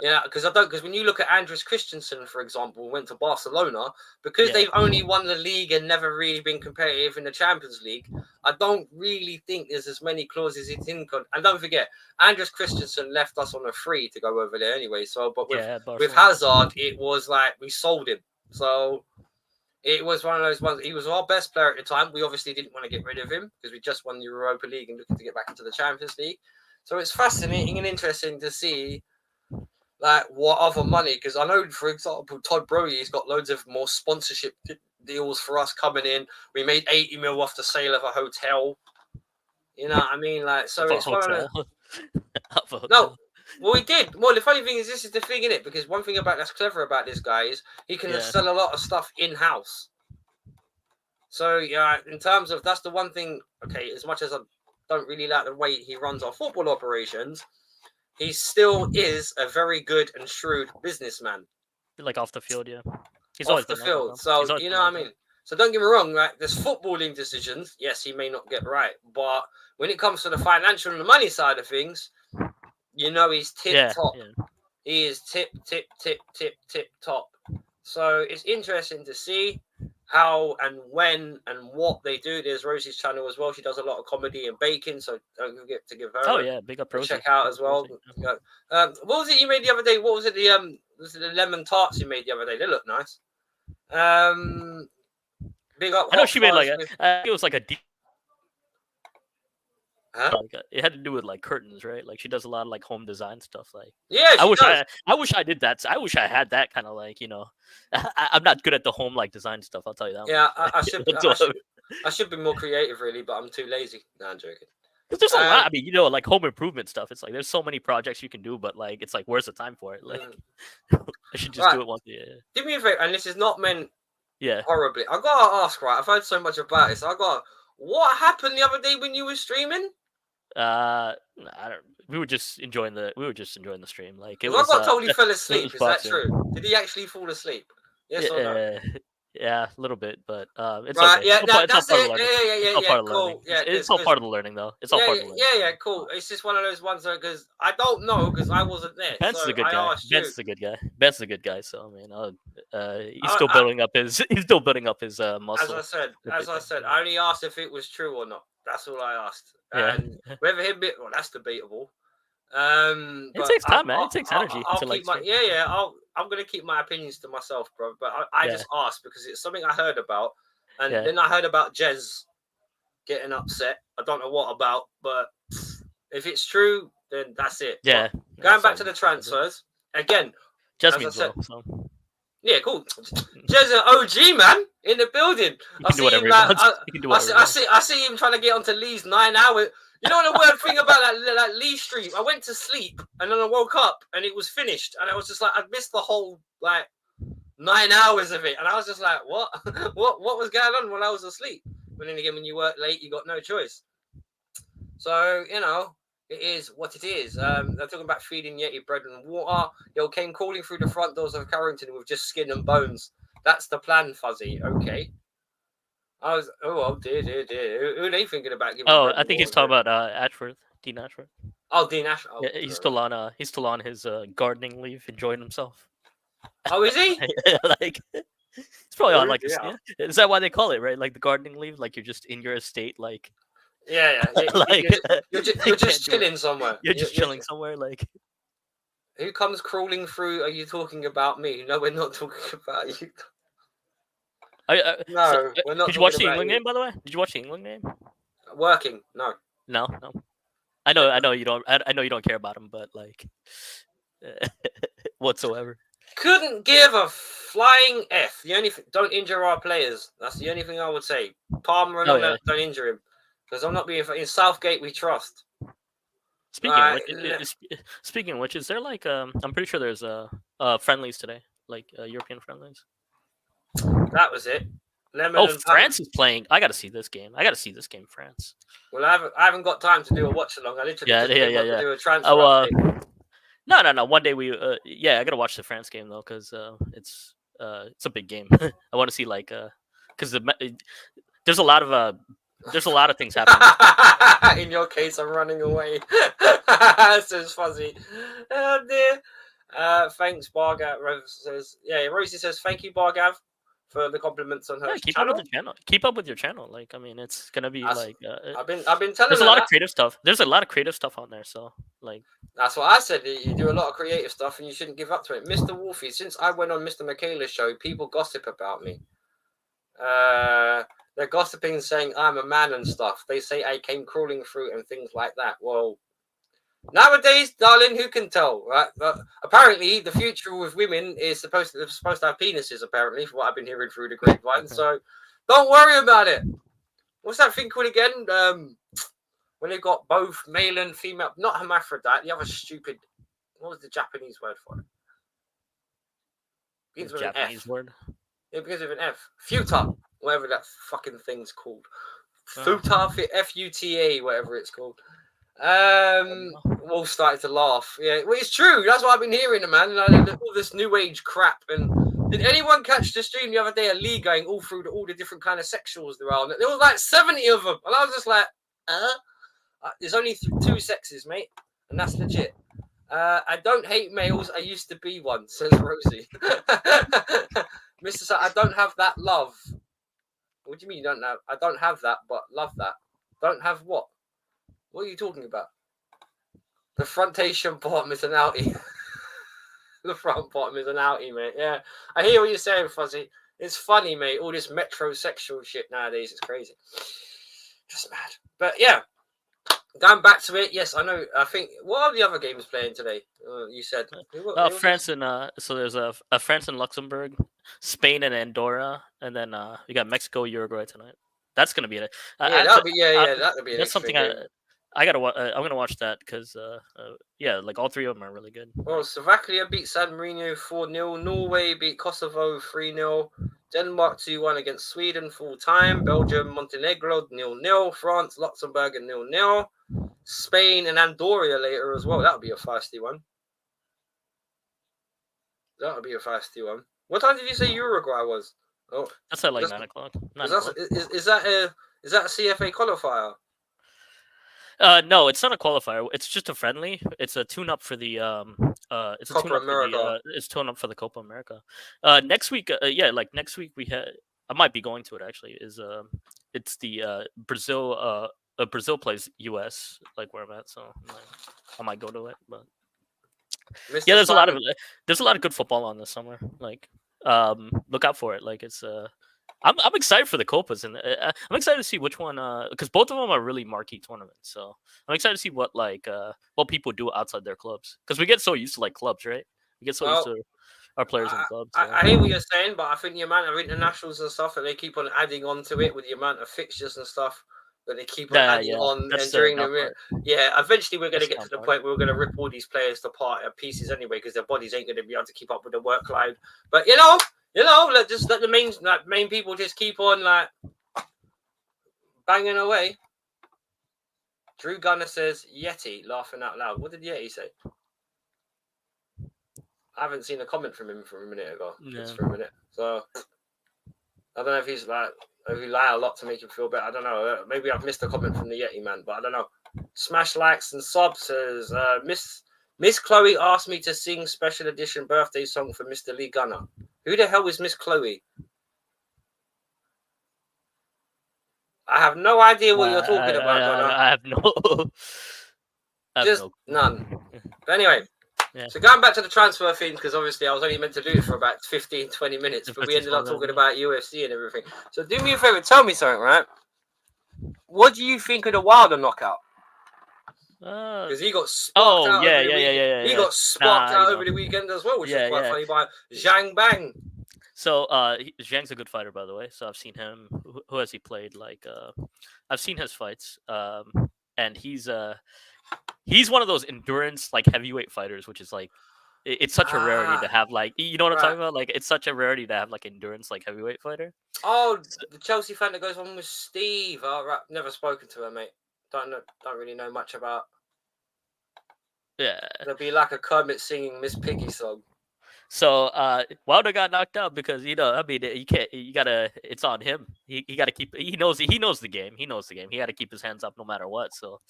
Yeah, because when you look at Andres Christensen, for example, went to Barcelona, because they've only won the league and never really been competitive in the Champions League. I don't really think there's as many clauses in. And don't forget, Andres Christensen left us on a free to go over there anyway. So, but with Hazard, it was like we sold him. So it was one of those ones. He was our best player at the time. We obviously didn't want to get rid of him because we just won the Europa League and looking to get back into the Champions League. So it's fascinating and interesting to see like what other money, because I know, for example, Todd Brody has got loads of more sponsorship deals for us coming in. We made 80 mil off the sale of a hotel. You know what I mean? Like, so it's one of the... No, well, we did. Well, the funny thing is, this is the thing, innit? Because one thing that's clever about this guy is he can sell a lot of stuff in-house. So, yeah, in terms of, that's the one thing, okay, as much as I don't really like the way he runs our football operations, he still is a very good and shrewd businessman.
Like off the field, yeah.
He's off the field. So, you know what I mean? So don't get me wrong, right? There's footballing decisions. Yes, he may not get right. But when it comes to the financial and the money side of things, you know he's tip-top. Yeah. He is tip top. So it's interesting to see how and when and what they do. There's Rosie's channel as well. She does a lot of comedy and baking, so don't forget to give her
big up Rosie.
Check out as well. What was it you made the other day? What was it? Was it the lemon tarts you made the other day? They look nice. Big up.
I know she made it was like a deep. Huh? It had to do with like curtains, right? Like she does a lot of like home design stuff. Like I wish I did that. I wish I had that kind of like, you know. I'm not good at the home like design stuff. I'll tell you that.
Yeah, I should be more creative, really, but I'm too lazy. No, I'm joking.
Because there's a lot. I mean, you know, like home improvement stuff. It's like there's so many projects you can do, but like it's like where's the time for it? Like I should just do it once. Yeah.
Do me a favor, and this is not meant horribly. I gotta ask, right? I've heard so much about it. So what happened the other day when you were streaming?
I don't. We were just enjoying the stream. Like it
was. I got told he fell asleep. Is that true? Did he actually fall asleep? Yes or no?
Yeah, a little bit, but it's
right.
Okay.
Yeah,
that's
it. Yeah. Cool. Yeah,
it's all part of the learning, though. It's all part of the learning.
Yeah. Cool. It's just one of those ones because I don't know because I wasn't there.
Ben's a good guy. Ben's a good guy. Ben's a good guy. So I mean, he's still building up his muscle.
As I said, I only asked if it was true or not. That's all I asked. And whether him bit, well, that's debatable.
It takes time, man. It takes energy.
I'm gonna keep my opinions to myself, bro. But I just asked because it's something I heard about, and then I heard about Jez getting upset. I don't know what about, but if it's true, then that's it.
Yeah.
But going back to the transfers again.
Jez means well, so.
Yeah, cool. Jez an OG man in the building. I see him trying to get onto Lee's 9 hour. You know the weird thing about that Lee stream? I went to sleep and then I woke up and it was finished. And I was just like, I missed the whole 9 hours of it. And I was just like, what? what was going on while I was asleep? But then again, when you work late, you got no choice. So, you know, It is what it is. They're talking about feeding Yeti bread and water. It came crawling through the front doors of Carrington with just skin and bones. That's the plan, Fuzzy. Okay. Oh dear. Who are they thinking about giving
Oh,
bread
I
and
think he's
water
talking
to?
about Ashworth, Dean Ashworth.
Oh, Dean Ash. Oh,
Yeah, he's still on his gardening leave, enjoying himself.
oh, is he?
Like he's probably on
Oh,
like
yeah.
is that why they call it, right? Like the gardening leave, like you're just in your estate, like
Yeah.
like
You're
you
just
can't do it.
chilling somewhere.
You're just chilling somewhere, like.
Who comes crawling through? Are you talking about me? No, we're not talking about you. No, we're not
did you watch
talking
the
about
England
you.
game, by the way? Did you watch the England game?
Working? No.
No. I know you don't. I know you don't care about him, but like, whatsoever.
Couldn't give a flying F. The only don't injure our players. That's the only thing I would say. Palmer and
Oh,
all
yeah.
that, don't injure him. Because I'm not being in Southgate. We trust.
Speaking of which, is there like I'm pretty sure there's friendlies today, like European friendlies.
That was it.
Lemon and France is playing. I got to see this game. France.
Well, I haven't got time to do a watch along. I literally
yeah.
do a transfer.
Oh, no. One day we I gotta watch the France game though, because it's a big game. I want to see like because there's a lot of things happening.
In your case, I'm running away. Says Fuzzy. Oh dear. Thanks, Bargav. Says, Rosie says, thank you, Bargav, for the compliments on her
keep
channel.
up with the channel. Keep up with your channel. Like, I mean, it's gonna be like.
I've been telling.
There's a lot of creative stuff. There's a lot of creative stuff on there. So like.
That's what I said. You do a lot of creative stuff, and you shouldn't give up to it, Mr. Wolfie. Since I went on Mr. Michaela's show, people gossip about me. They're gossiping, saying I'm a man and stuff. They say I came crawling through and things like that. Well, nowadays, darling, who can tell, right? Apparently, the future with women is supposed to have penises. Apparently, from what I've been hearing through the grapevine. So, don't worry about it. What's that thing called again? When they've got both male and female, not hermaphrodite. The other stupid. What was the Japanese word for it? Begins with
Japanese
an F.
word.
It begins with an F. Futa, whatever that fucking thing's called. Futa, Futa, whatever it's called. All started to laugh. Yeah, well, it's true. That's what I've been hearing, man. And all this new age crap. And did anyone catch the stream the other day? of Lee going all through all the different kind of sexuals there are. There was like 70 of them, and I was just like, there's only two sexes, mate, and that's legit. I don't hate males. I used to be one, says Rosie. Mr. I don't have that love. What do you mean you don't have? I don't have that, but love that. Don't have what? What are you talking about? The frontation bottom is an outie. The front bottom is an outie, mate. Yeah, I hear what you're saying, Fuzzy. It's funny, mate. All this metrosexual shit nowadays is crazy. Just mad. But yeah, going back to it. Yes, I know. I think what are the other games playing today? You said
France and so there's a France and Luxembourg, Spain and Andorra, and then we got Mexico, Uruguay tonight. That's gonna be it.
That'll be.
That's something I gotta. I'm gonna watch that because like all three of them are really good.
Well, Slovakia beat San Marino 4-0. Norway beat Kosovo 3-0. Denmark 2-1 against Sweden full time. Belgium, Montenegro 0-0. France, Luxembourg 0-0. Spain and Andorra later as well. That'll be a feisty one. What time did you say Uruguay was? Oh,
that's at like 9 o'clock.
Is that a CFA qualifier?
No, it's not a qualifier. It's just a friendly. It's a tune-up for the it's a
Copa America.
It's tune-up for the Copa America. Next week, like next week we had. I might be going to it actually. It's the Brazil. Brazil plays US, like where I'm at, so I might go to it. But
Mr.
yeah, there's
Simon.
a lot of good football on this summer. Like, look out for it. Like it's I'm excited for the Copas, and I'm excited to see which one because both of them are really marquee tournaments. So I'm excited to see what people do outside their clubs because we get so used to like clubs, right? We get so used to our players in clubs. So.
I hear what you're saying, but I think the amount of internationals and stuff that they keep on adding on to it with the amount of fixtures and stuff that they keep on adding on and during eventually we're going to get to the point where we're going to rip all these players apart at pieces anyway because their bodies ain't going to be able to keep up with the workload. But just let the main people just keep on like banging away. Drew Gunner says Yeti, laughing out loud. What did Yeti say? I haven't seen a comment from him for a minute ago.
Yeah.
Just for a minute. So I don't know if he's like, if he lie a lot to make him feel better. I don't know. Maybe I've missed a comment from the Yeti man, but I don't know. Smash likes and subs says Miss Chloe asked me to sing special edition birthday song for Mr. Lee Gunner. Who the hell is Miss Chloe? I have no idea what you're talking about, Gunner.
I have no.
Just none. But anyway, so going back to the transfer thing, because obviously I was only meant to do it for about 15, 20 minutes, but we ended up talking about UFC and everything. So do me a favor, tell me something, right? What do you think of the Wilder knockout? Because he got sparked out over the weekend. He got sparked out over the weekend as well, which was quite funny by Zhang Bang.
So Zhang's a good fighter, by the way. So I've seen him. Who has he played? Like I've seen his fights. And he's one of those endurance like heavyweight fighters, which is like it's such a rarity to have. Like, you know what I'm talking about? Like, it's such a rarity to have like endurance like heavyweight fighter.
Oh, the Chelsea fan that goes on with Steve. Right. Never spoken to her, mate. Don't really know much about.
Yeah,
there'll be like a Kermit singing Miss Piggy song.
So Wilder got knocked out because I mean, you gotta. It's on him. He got to keep. He knows the game. He knows the game. He got to keep his hands up no matter what. So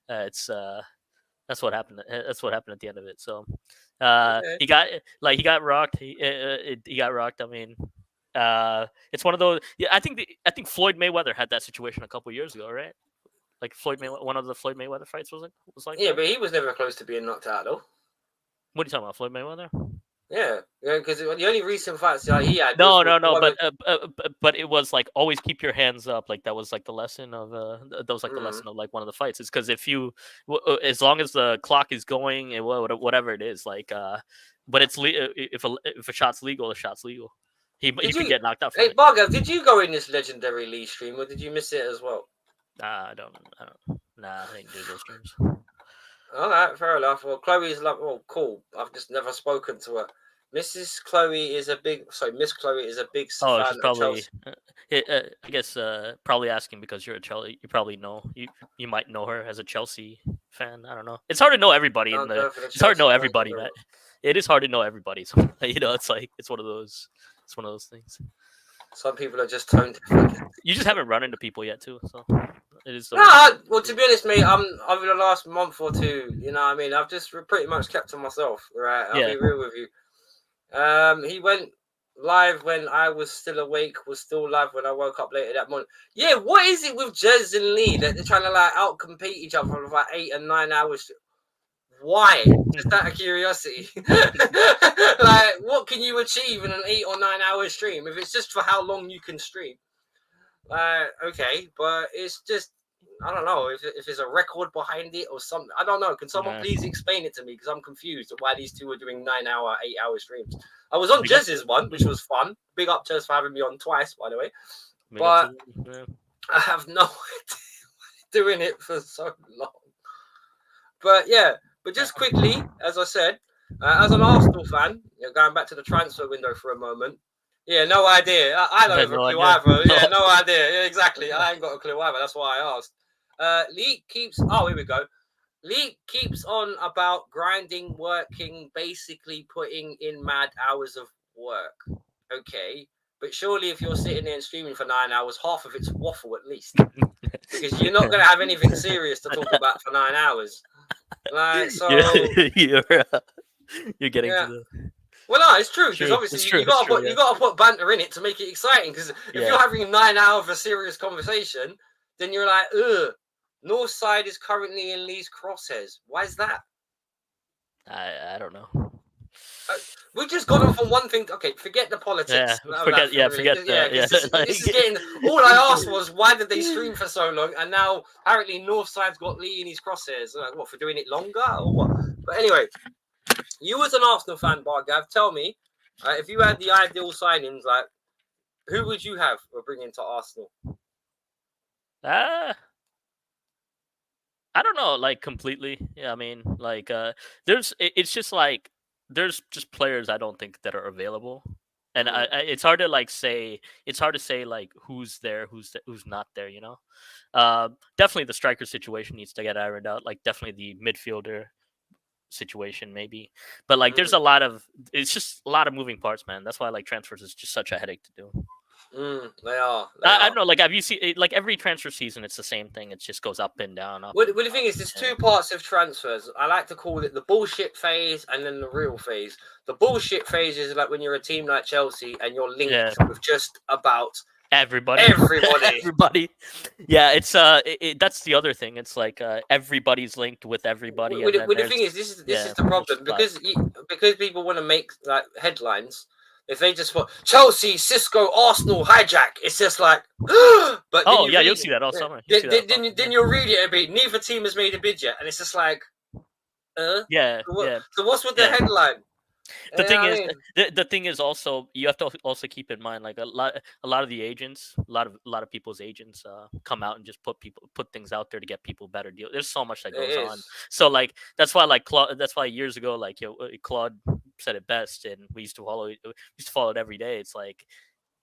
it's that's what happened. That's what happened at the end of it. So he got rocked. He got rocked. I mean, it's one of those. Yeah, I think Floyd Mayweather had that situation a couple years ago, right? Like one of the Floyd Mayweather fights was like.
Yeah,
that?
but he was never close to being knocked out though.
What are you talking about, Floyd Mayweather?
Yeah, because the only recent fights he had.
No, but it was like always keep your hands up. Like that was like the lesson of that was like the lesson of like one of the fights. It's because if you, as long as the clock is going and whatever it is, like but it's if a shot's legal, the shot's legal. He could get knocked out.
Hey, Bargav, did you go in this legendary Lee stream or did you miss it as well?
Nah, I don't. Nah, I didn't do those streams.
All right, fair enough. Well, Chloe's like, oh, cool. I've just never spoken to her. Miss Chloe is a big fan
she's probably, of Chelsea. I guess probably asking because you're a Chelsea. You probably know you might know her as a Chelsea fan. I don't know. It's hard to know everybody it's hard to know everybody. Right? It is hard to know everybody. So, it's like it's one of those things.
Some people are just toned.
You just haven't run into people yet, too. So it is.
Well, to be honest, mate, I'm over the last month or two. You know what I mean? I've just pretty much kept to myself. Right? I'll be real with you. He went live when I was still awake, was still live when I woke up later that morning. Yeah, what is it with Jez and Lee that they're trying to like outcompete each other for about 8 and 9 hours? Why? Just out of curiosity. Like, what can you achieve in an 8 or 9 hour stream if it's just for how long you can stream? Okay, but it's just, I don't know if there's a record behind it or something. I don't know. Can someone please explain it to me? Because I'm confused at why these two are doing 9 hour, 8 hour streams. I was on Jez's one, which was fun. Big up Jez for having me on twice, by the way. But I have no idea doing it for so long. But yeah, but just quickly, as I said, as an Arsenal fan, going back to the transfer window for a moment. Yeah, no idea. I don't have a clue either. Yeah, no idea. Yeah, exactly. I ain't got a clue either. That's why I asked. Leak keeps. Oh, here we go. Leak keeps on about grinding, working, basically putting in mad hours of work. Okay, but surely if you're sitting there and streaming for 9 hours, half of it's waffle at least, because you're not going to have anything serious to talk about for 9 hours. Like, so
you're getting to the.
Well, no, it's true because obviously you got to put banter in it to make it exciting. Because if you're having 9 hours of a serious conversation, then you're like, ugh. Northside is currently in Lee's crosshairs. Why is that?
I don't know.
We just got on from one thing. Okay, forget the politics.
Forget.
This is getting. All I asked was why did they stream for so long, and now apparently Northside's got Lee in his crosshairs. Like, what, for doing it longer or what? But anyway, you as an Arsenal fan, Bargav, tell me if you had the ideal signings, like who would you have for bringing to Arsenal?
I don't know, like completely. Yeah, I mean, like it's just like there's just players I don't think that are available. And it's hard to say like who's there, who's not there. Definitely the striker situation needs to get ironed out. Like definitely the midfielder situation maybe, but like there's it's just a lot of moving parts, man. That's why like transfers is just such a headache to do.
They are.
I don't know. Like, have you seen like every transfer season? It's the same thing. It just goes up and down.
Well, the thing is, there's two parts of transfers. I like to call it the bullshit phase and then the real phase. The bullshit phase is like when you're a team like Chelsea and you're linked with just about
everybody. Yeah, it's that's the other thing. It's like everybody's linked with everybody.
Well, the thing is, this is the problem because people want to make like headlines. If they just put Chelsea, Cisco, Arsenal, hijack, it's just like, but
you'll see that all summer.
Then you'll read it a bit. Neither team has made a bid yet, and it's just like, So what's with the headline?
The thing is also you have to also keep in mind like a lot of the agents, a lot of people's agents come out and just put things out there to get people better deals. There's so much that goes on. So like that's why years ago like Claude said it best, and we used to follow it every day. It's like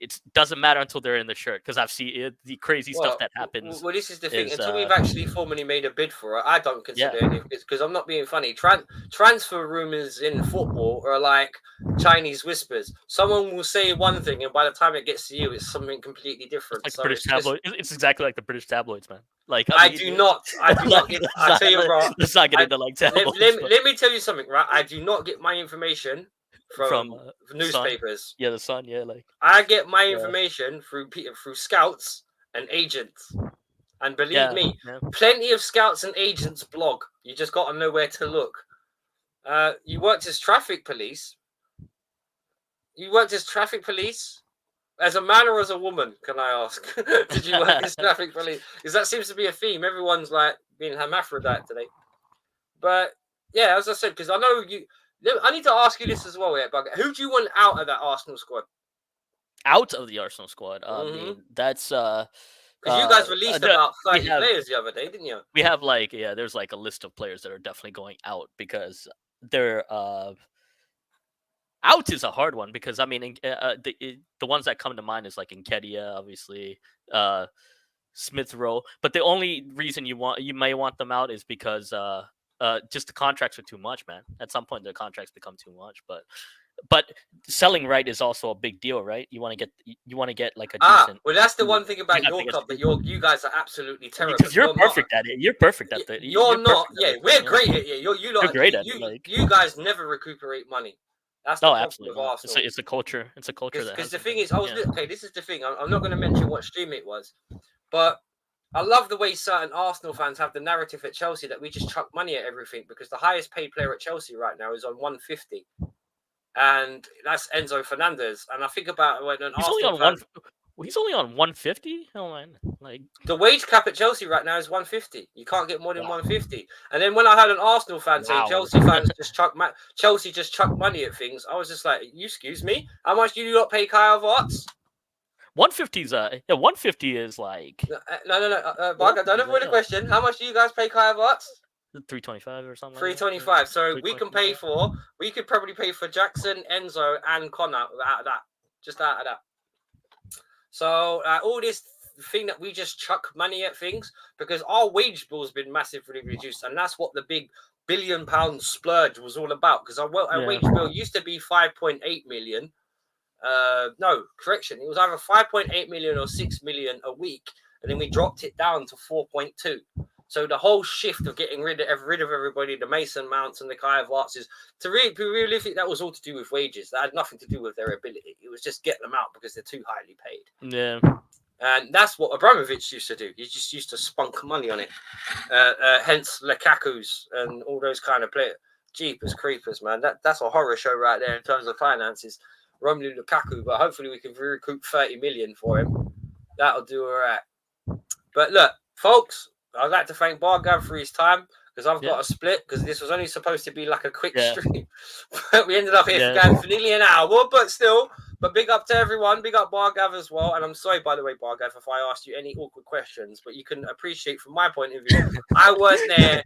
it doesn't matter until they're in the shirt, because I've seen the crazy stuff that happens.
Well, this is the thing. Until we've actually formally made a bid for it, I don't consider any of it, because I'm not being funny. Transfer rumors in football are like Chinese whispers. Someone will say one thing, and by the time it gets to you, it's something completely different.
It's like British tabloids. It's exactly like the British tabloids, man. Like
I do not get. I tell you, bro.
Let's not get into like tabloids.
Let me tell you something, right? I do not get my information from newspapers.
Sun. The Sun. Yeah, like
I get my information through scouts and agents, and believe me, plenty of scouts and agents blog. You just got to know where to look. You worked as traffic police. As a man or as a woman, can I ask? Did you work as traffic police? Because that seems to be a theme. Everyone's like being hermaphrodite today. But yeah, as I said, because I know you. I need to ask you this as well, Bugger. Who do you want out of that Arsenal squad?
Out of the Arsenal squad? I mean, that's
because you guys released about 30 players the other day, didn't you?
We have there's like a list of players that are definitely going out, because they're out is a hard one, because I mean the ones that come to mind is like Nketiah, obviously, Smith Rowe, but the only reason you may want them out is because just the contracts are too much, man. At some point, the contracts become too much. But selling right is also a big deal, right? You want to get like a decent.
Well, that's the one thing about your club that you guys are absolutely terrible.
Because you're perfect at it. You're perfect at it.
You're not. Yeah, we're great at it. You're
great at it.
You guys never recuperate money. That's the
absolutely. It's a culture. It's a culture
because the thing is, this is the thing. I'm not going to mention what stream it was, but. I love the way certain Arsenal fans have the narrative at Chelsea that we just chuck money at everything, because the highest paid player at Chelsea right now is on 150, and that's Enzo Fernandez. And I think about when an
he's only on 150. Oh man, like
the wage cap at Chelsea right now is 150. You can't get more than 150. And then when I had an Arsenal fan say Chelsea fans Chelsea just chuck money at things, I was just like, "You excuse me? How much do you not pay Kai Havertz?"
150 is 150 is like
no. Mark, don't avoid the question. How much do you guys pay Kai Havertz?
325 or something.
325. So we could probably pay for Jackson, Enzo, and Connor out of that. Just out of that. So all this thing that we just chuck money at things, because our wage bill has been massively reduced, and that's what the big £1 billion splurge was all about. Because our wage bill used to be 5.8 million. No, correction. It was either 5.8 million or 6 million a week, and then we dropped it down to 4.2. So the whole shift of getting rid of everybody, the Mason Mounts and the Kai Havertz, to be realistic, that was all to do with wages. That had nothing to do with their ability. It was just get them out because they're too highly paid.
Yeah.
And that's what Abramovich used to do. He just used to spunk money on it. Hence Lukaku's and all those kind of players. Jeepers creepers, man. That's a horror show right there in terms of finances. Romelu Lukaku, but hopefully we can recoup 30 million for him. That'll do all right. But look, folks, I'd like to thank Bargav for his time, because I've got a split, because this was only supposed to be like a quick stream. But we ended up here for nearly an hour, but big up to everyone. Big up Bargav as well. And I'm sorry, by the way, Bargav, if I asked you any awkward questions, but you can appreciate from my point of view, I wasn't there.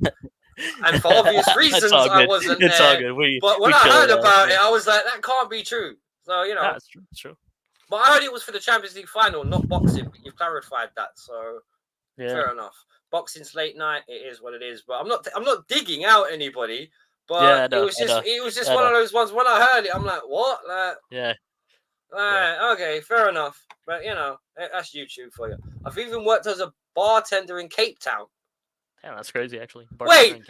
And for obvious reasons, I wasn't there.
It's all good.
But when I heard about it, I was like, that can't be true. So
Yeah, it's true. It's true.
but I heard it was for the Champions League final, not boxing. But you've clarified that, so
Yeah.
fair enough. Boxing's late night. It is what it is. But I'm not digging out anybody. But
Yeah, I know,
it was just
I
one of
know.
those ones. When I heard it, I'm like, what?
Yeah.
Okay, fair enough. But that's YouTube for you. I've even worked as a bartender in Cape Town.
Damn, that's crazy, actually.
Wait,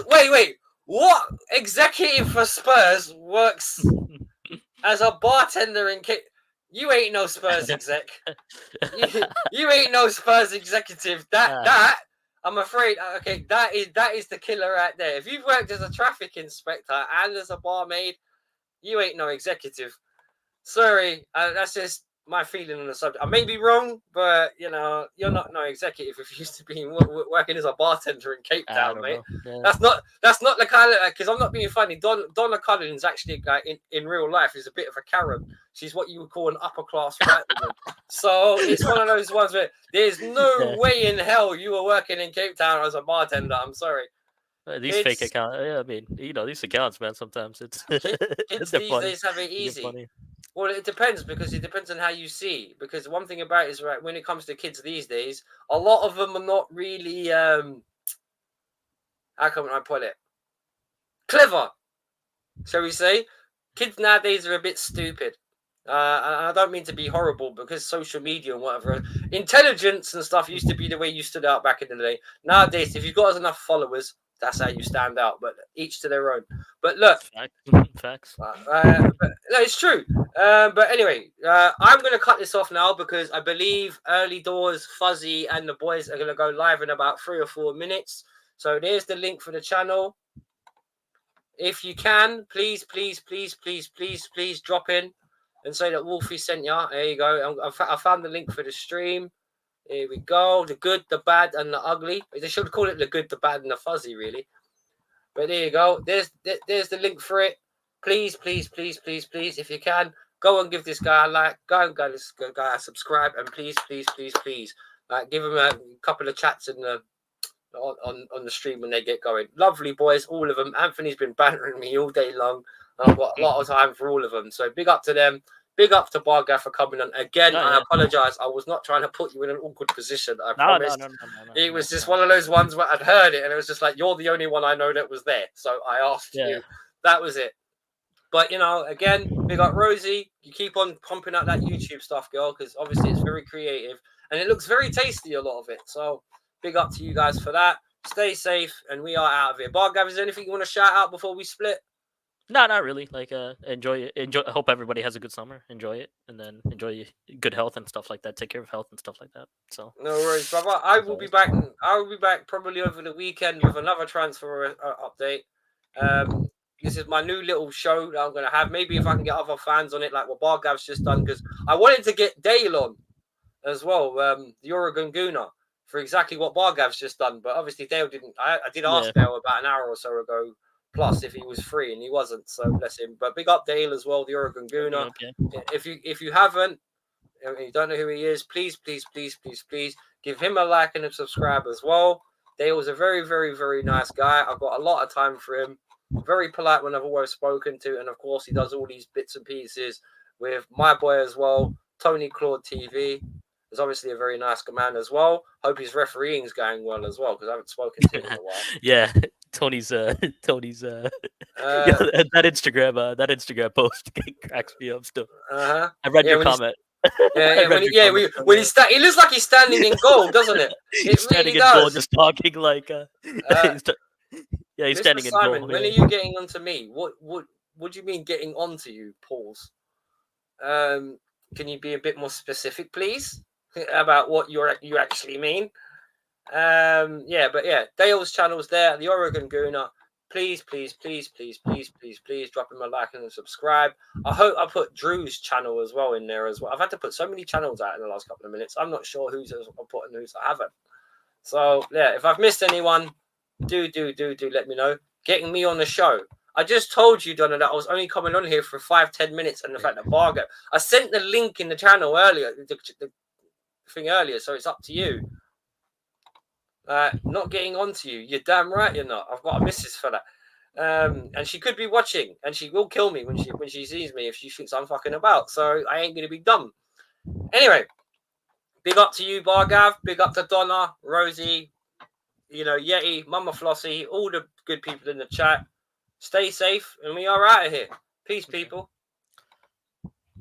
wait. What executive for Spurs works as a bartender in Cape? You ain't no Spurs exec. You ain't no Spurs executive. That I'm afraid. Okay, that is the killer right there. If you've worked as a traffic inspector and as a barmaid, you ain't no executive. Sorry, that's just my feeling on the subject. I may be wrong, but you're not no executive if you used to be working as a bartender in Cape Town, mate.
Yeah.
That's not the kind of, because I'm not being funny. Donna Collins actually, in real life, is a bit of a Karen. She's what you would call an upper class white woman. So it's one of those ones where there's no way in hell you were working in Cape Town as a bartender. I'm sorry.
These fake accounts. Yeah, I mean, these accounts, man. Sometimes it's
kids these days have it easy. Well, it depends, because it depends on how you see. Because one thing about it is, right, when it comes to kids these days, a lot of them are not really how can I put it? Clever, shall we say? Kids nowadays are a bit stupid. And I don't mean to be horrible, because social media and whatever, intelligence and stuff used to be the way you stood out back in the day. Nowadays, if you've got enough followers, that's how you stand out. But each to their own. But look,
facts.
No, it's true. But anyway, I'm going to cut this off now, because I believe Early Doors, Fuzzy, and the boys are going to go live in about 3 or 4 minutes. So there's the link for the channel. If you can, please drop in and say that Wolfie sent you. There you go. I found the link for the stream. Here we go. The good, the bad, and the ugly. They should call it the good, the bad, and the fuzzy, really. But there you go. There's the link for it. Please, if you can, go and give this guy a like. Go and give this guy a subscribe, and please, give him a couple of chats in the on the stream when they get going. Lovely boys, all of them. Anthony's been bantering me all day long, and I've got a lot of time for all of them. So big up to them. Big up to Bargav for coming on again. I apologize. I was not trying to put you in an awkward position. I promise. No. It was just one of those ones where I'd heard it, and it was just like, you're the only one I know that was there. So I asked you. That was it. But again, big up Rosie. You keep on pumping out that YouTube stuff, girl, because obviously it's very creative and it looks very tasty, a lot of it. So big up to you guys for that. Stay safe, and we are out of here. Bargav, is there anything you want to shout out before we split?
No, not really. Like, enjoy it. I hope everybody has a good summer. Enjoy it, and then enjoy good health and stuff like that. Take care of health and stuff like that. So
no worries, brother. I will be back probably over the weekend with another transfer update. This is my new little show that I'm going to have. Maybe if I can get other fans on it, like what Bargav's just done, because I wanted to get Dale on as well, the Oregon Gooner, for exactly what Bargav's just done. But obviously Dale didn't. I did ask Dale about an hour or so ago, plus if he was free, and he wasn't. So bless him. But big up Dale as well, the Oregon Gooner. Okay. If you haven't, you don't know who he is, please give him a like and a subscribe as well. Dale's a very, very, very nice guy. I've got a lot of time for him. Very polite when I've always spoken to, and of course he does all these bits and pieces with my boy as well, Tony Claude TV. Is obviously a very nice man as well. Hope his refereeing is going well as well, because I haven't spoken to him in a while.
Tony's that Instagram post cracks me up still. I read your comment.
When he looks like he's standing in goal, doesn't it?
He's standing in goal, just talking like he's standing
Simon,
in goal.
When are you getting onto me? What do you mean getting onto you? Pause. Can you be a bit more specific, please, about what you actually mean? Dale's channel's there, the Oregon Gooner. Please drop him a like and a subscribe. I hope I put Drew's channel as well in there as well. I've had to put so many channels out in the last couple of minutes. I'm not sure who's I've put and who's I haven't. So if I've missed anyone, do let me know. Getting me on the show. I just told you, Donna, that I was only coming on here for 5-10 minutes, and the fact that Bargav, I sent the link in the channel earlier, the thing earlier, so it's up to you. Not getting on to you. You're damn right you're not. I've got a missus for that. And she could be watching, and she will kill me when she sees me if she thinks I'm fucking about. So I ain't gonna be dumb. Anyway, big up to you, Bargav. Big up to Donna, Rosie, Yeti, Mama Flossie, all the good people in the chat. Stay safe, and we are out of here. Peace, people.